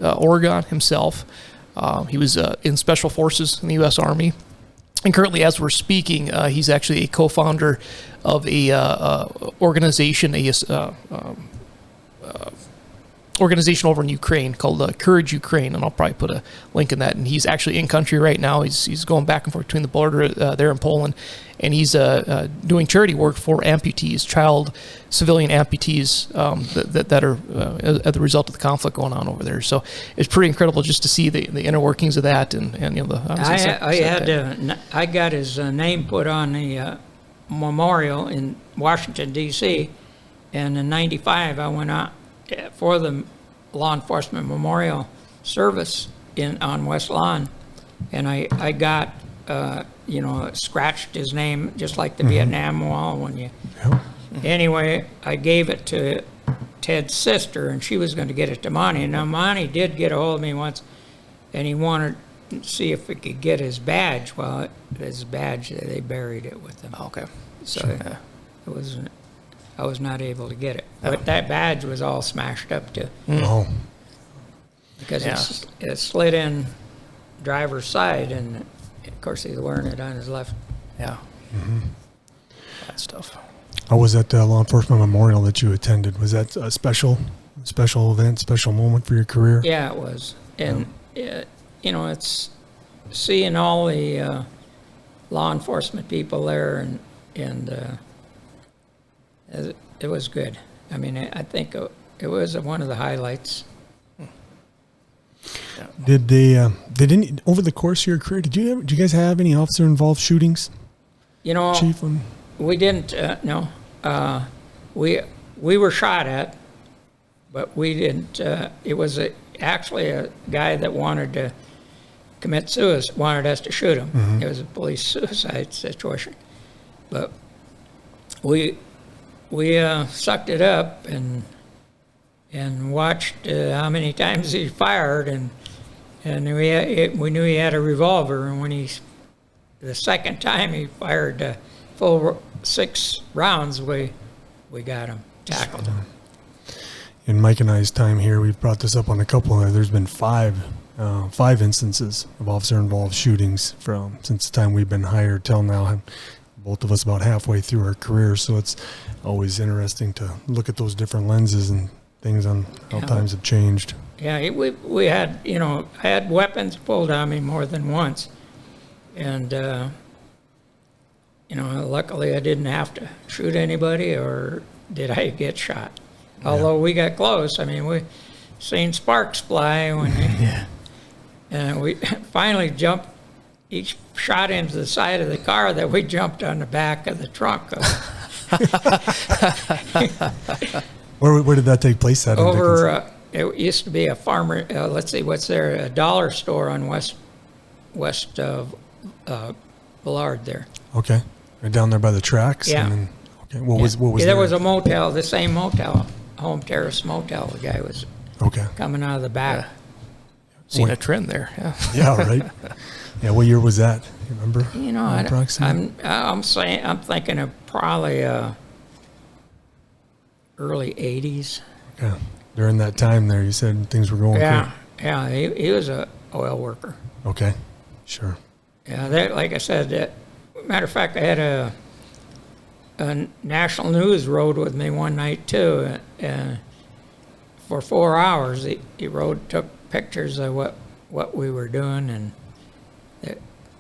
Oregon himself. He was in Special Forces in the U.S. Army, and currently, as we're speaking, he's actually a co-founder of a organization, organization over in Ukraine called Courage Ukraine, and I'll probably put a link in that. And he's actually in country right now. He's going back and forth between the border there in Poland, and he's doing charity work for amputees, child civilian amputees that are as a result of the conflict going on over there. So it's pretty incredible just to see the inner workings of that, and I got his name put on the memorial in Washington D.C. and in '95 I went out for the law enforcement memorial service on West Lawn, and I got scratched his name just like the Vietnam Wall when you. Yep. Anyway, I gave it to Ted's sister, and she was going to get it to Monty. Now Monty did get a hold of me once, and he wanted to see if we could get his badge. Well, his badge, they buried it with him. Okay. So it wasn't. I was not able to get it, but that badge was all smashed up too. Oh. Because it slid in driver's side, and of course he's wearing it on his left. Yeah. That stuff. How was that law enforcement memorial that you attended? Was that a special event, special moment for your career? Yeah, it was, and it's seeing all the law enforcement people there, and it was good. I mean, I think it was one of the highlights. Did any over the course of your career? Did you guys have any officer involved shootings? You know, Chief, we didn't. No, we were shot at, but we didn't. It was actually a guy that wanted to commit suicide, wanted us to shoot him. Mm-hmm. It was a police suicide situation, but we sucked it up and watched how many times he fired, and we knew he had a revolver, and when the second time he fired full 6 rounds, we got him, tackled him. In Mike and I's time here, we've brought this up on a couple. There's been 5 instances of officer-involved shootings since the time we've been hired till now. Both of us about halfway through our career, so it's always interesting to look at those different lenses and things on how times have changed. Yeah, we had, I had weapons pulled on me more than once, and luckily I didn't have to shoot anybody, or did I get shot? Although we got close. I mean, we seen sparks fly when and we finally jumped. Each shot into the side of the car that we jumped on the back of the trunk. Where did that take place at? Over, it used to be a farmer, let's see, what's there, a dollar store on west of Bullard there. Okay. Right down there by the tracks? Yeah. And then, okay. What was there there? was a motel, the same motel, Home Terrace Motel. The guy was coming out of the back. Seen a trend there. Yeah. Yeah, right. Yeah, what year was that? You remember? I'm thinking of probably early 80s. Okay. During that time there, you said things were going quick. Yeah, he was a oil worker. Okay, sure. Yeah, like I said, matter of fact, I had a national news rode with me one night too, for 4 hours. He took pictures of what we were doing, and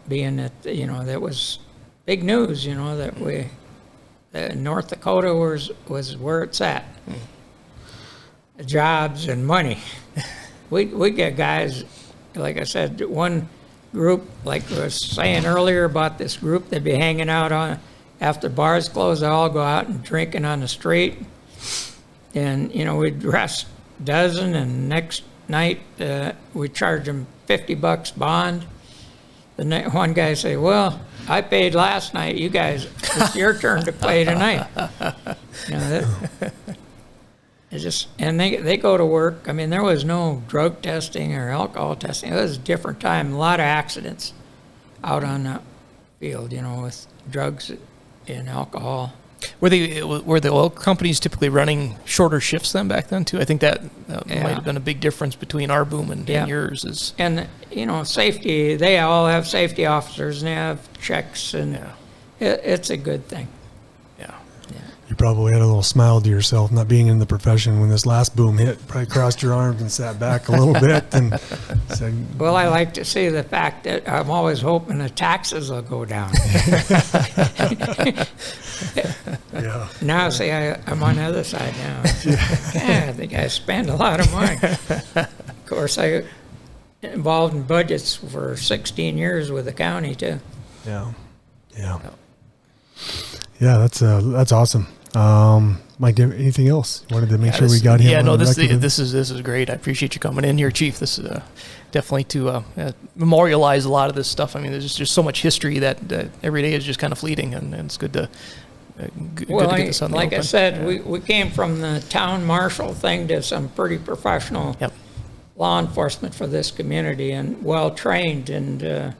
being that that was big news. That North Dakota was where it's at. Jobs and money. We get guys, like I said, one group, like I was saying earlier about this group that'd be hanging out after bars close. They all go out and drinking on the street, and we'd dress a dozen, and next night we charge them $50 bond. The one guy say, "Well, I paid last night. You guys, it's your turn to pay tonight." And they go to work. I mean, there was no drug testing or alcohol testing. It was a different time. A lot of accidents out on the field, with drugs and alcohol. Were the oil companies typically running shorter shifts then back then too? I think that might have been a big difference between our boom and yours. And safety. They all have safety officers and they have checks, and it's a good thing. You probably had a little smile to yourself not being in the profession when this last boom hit. Probably crossed your arms and sat back a little bit and said, "Well, I like to see the fact that I'm always hoping the taxes will go down." Yeah. Now, see, I'm on the other side now. I think I spend a lot of money. Of course, I involved in budgets for 16 years with the county too. Yeah. That's awesome. Mike, do you have anything else? Wanted to make sure we got him. Yeah, no, this is great. I appreciate you coming in here, Chief. This is definitely to memorialize a lot of this stuff. I mean, there's just so much history that every day is just kind of fleeting, and it's good to good to get this on the open. I said, we came from the town marshal thing to some pretty professional law enforcement for this community, and well trained and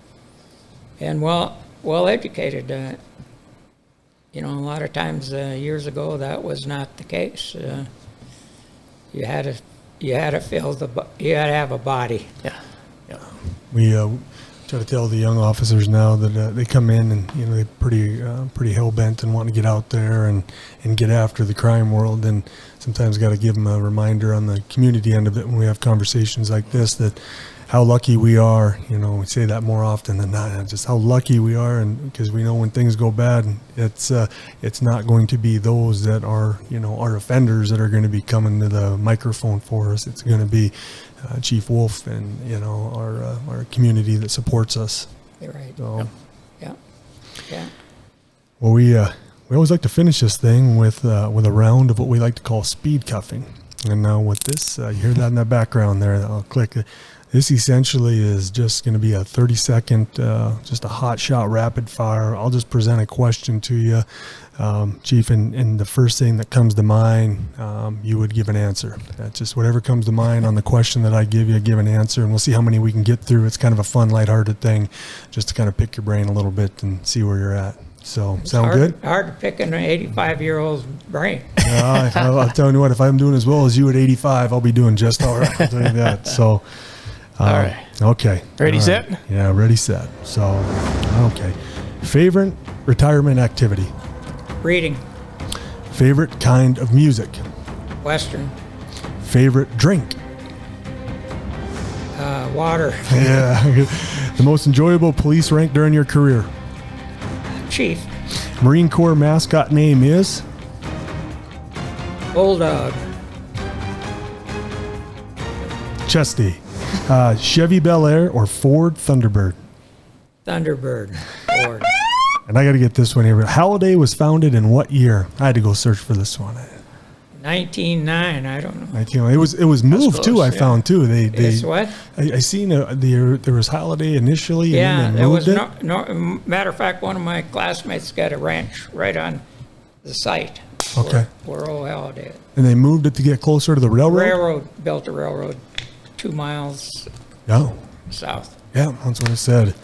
well educated. A lot of times years ago that was not the case. You had to have a body. Yeah. We try to tell the young officers now that they come in and they're pretty hell bent and want to get out there and get after the crime world, and sometimes got to give them a reminder on the community end of it when we have conversations like this, that how lucky we are. You know, we say that more often than not, just how lucky we are, and because we know when things go bad, it's not going to be those that are, you know, our offenders that are going to be coming to the microphone for us. It's going to be Chief Wolf and, you know, our community that supports us. You're right. So, Yeah. well, we always like to finish this thing with a round of what we like to call speed cuffing. And now with this, you hear that in the background there. I'll click. This essentially is just going to be a 30-second, just a hot shot rapid fire. I'll just present a question to you, Chief, and the first thing that comes to mind, you would give an answer. That's just whatever comes to mind on the question that I give you, give an answer, and we'll see how many we can get through. It's kind of a fun, lighthearted thing, just to kind of pick your brain a little bit and see where you're at. So, sound good? Hard to pick an 85-year-old's brain. I'll tell you what, if I'm doing as well as you at 85, I'll be doing just all right. I'll tell you that. So, all right. Okay. Ready, all set? Right. Yeah, ready, set. So, okay. Favorite retirement activity? Reading. Favorite kind of music? Western. Favorite drink? Water. Yeah. The most enjoyable police rank during your career? Chief. Marine Corps mascot name is? Bulldog. Chesty. Chevy Bel Air or Ford Thunderbird? Thunderbird. Ford. And I got to get this one here. Halliday was founded in what year? I had to go search for this one. 1909. I don't know. 19. It was moved close, too. I yeah. found too. It's what? I seen there was Halliday initially. Yeah, and then there was moved matter of fact, one of my classmates got a ranch right on the site. Okay. Where old Halliday. And they moved it to get closer to the railroad. Railroad built a railroad 2 miles Yeah. south. Yeah, that's what it said.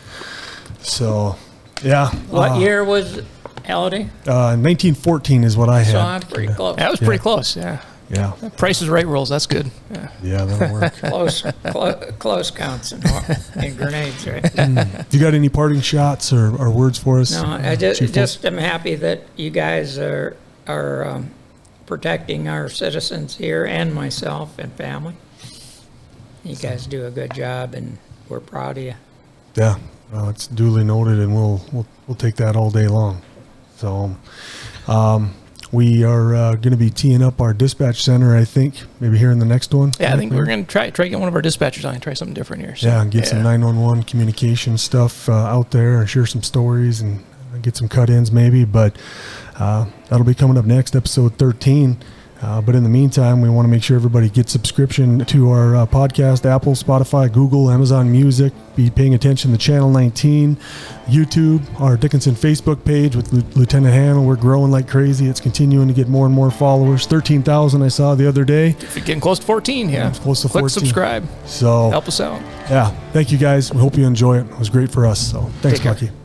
So, yeah. What year was Halliday? 1914 is what I had. So I'm pretty close. That was pretty close. Yeah. Yeah. Price is Right rules. That's good. Yeah. Yeah, that'll work. Close counts and grenades, right? You got any parting shots or words for us? No, I Chief just am happy that you guys are protecting our citizens here and myself and family. You guys do a good job, and we're proud of you. Yeah, it's duly noted, and we'll take that all day long. So, we are going to be teeing up our dispatch center, I think, maybe here in the next one. Yeah, I think we're going to try to get one of our dispatchers on and try something different here. So, yeah, and get some 911 communication stuff out there, and share some stories, and get some cut-ins maybe. But that'll be coming up next, episode 13. But in the meantime, we want to make sure everybody gets subscription to our podcast, Apple, Spotify, Google, Amazon Music. Be paying attention to Channel 19, YouTube, our Dickinson Facebook page with Lieutenant Hannah. We're growing like crazy. It's continuing to get more and more followers. 13,000 I saw the other day. if you're getting close to 14, yeah. It's close to Click 14. subscribe. So Help us out. yeah, thank you guys. We hope you enjoy it. It was great for us. So thanks, Take care. Bucky.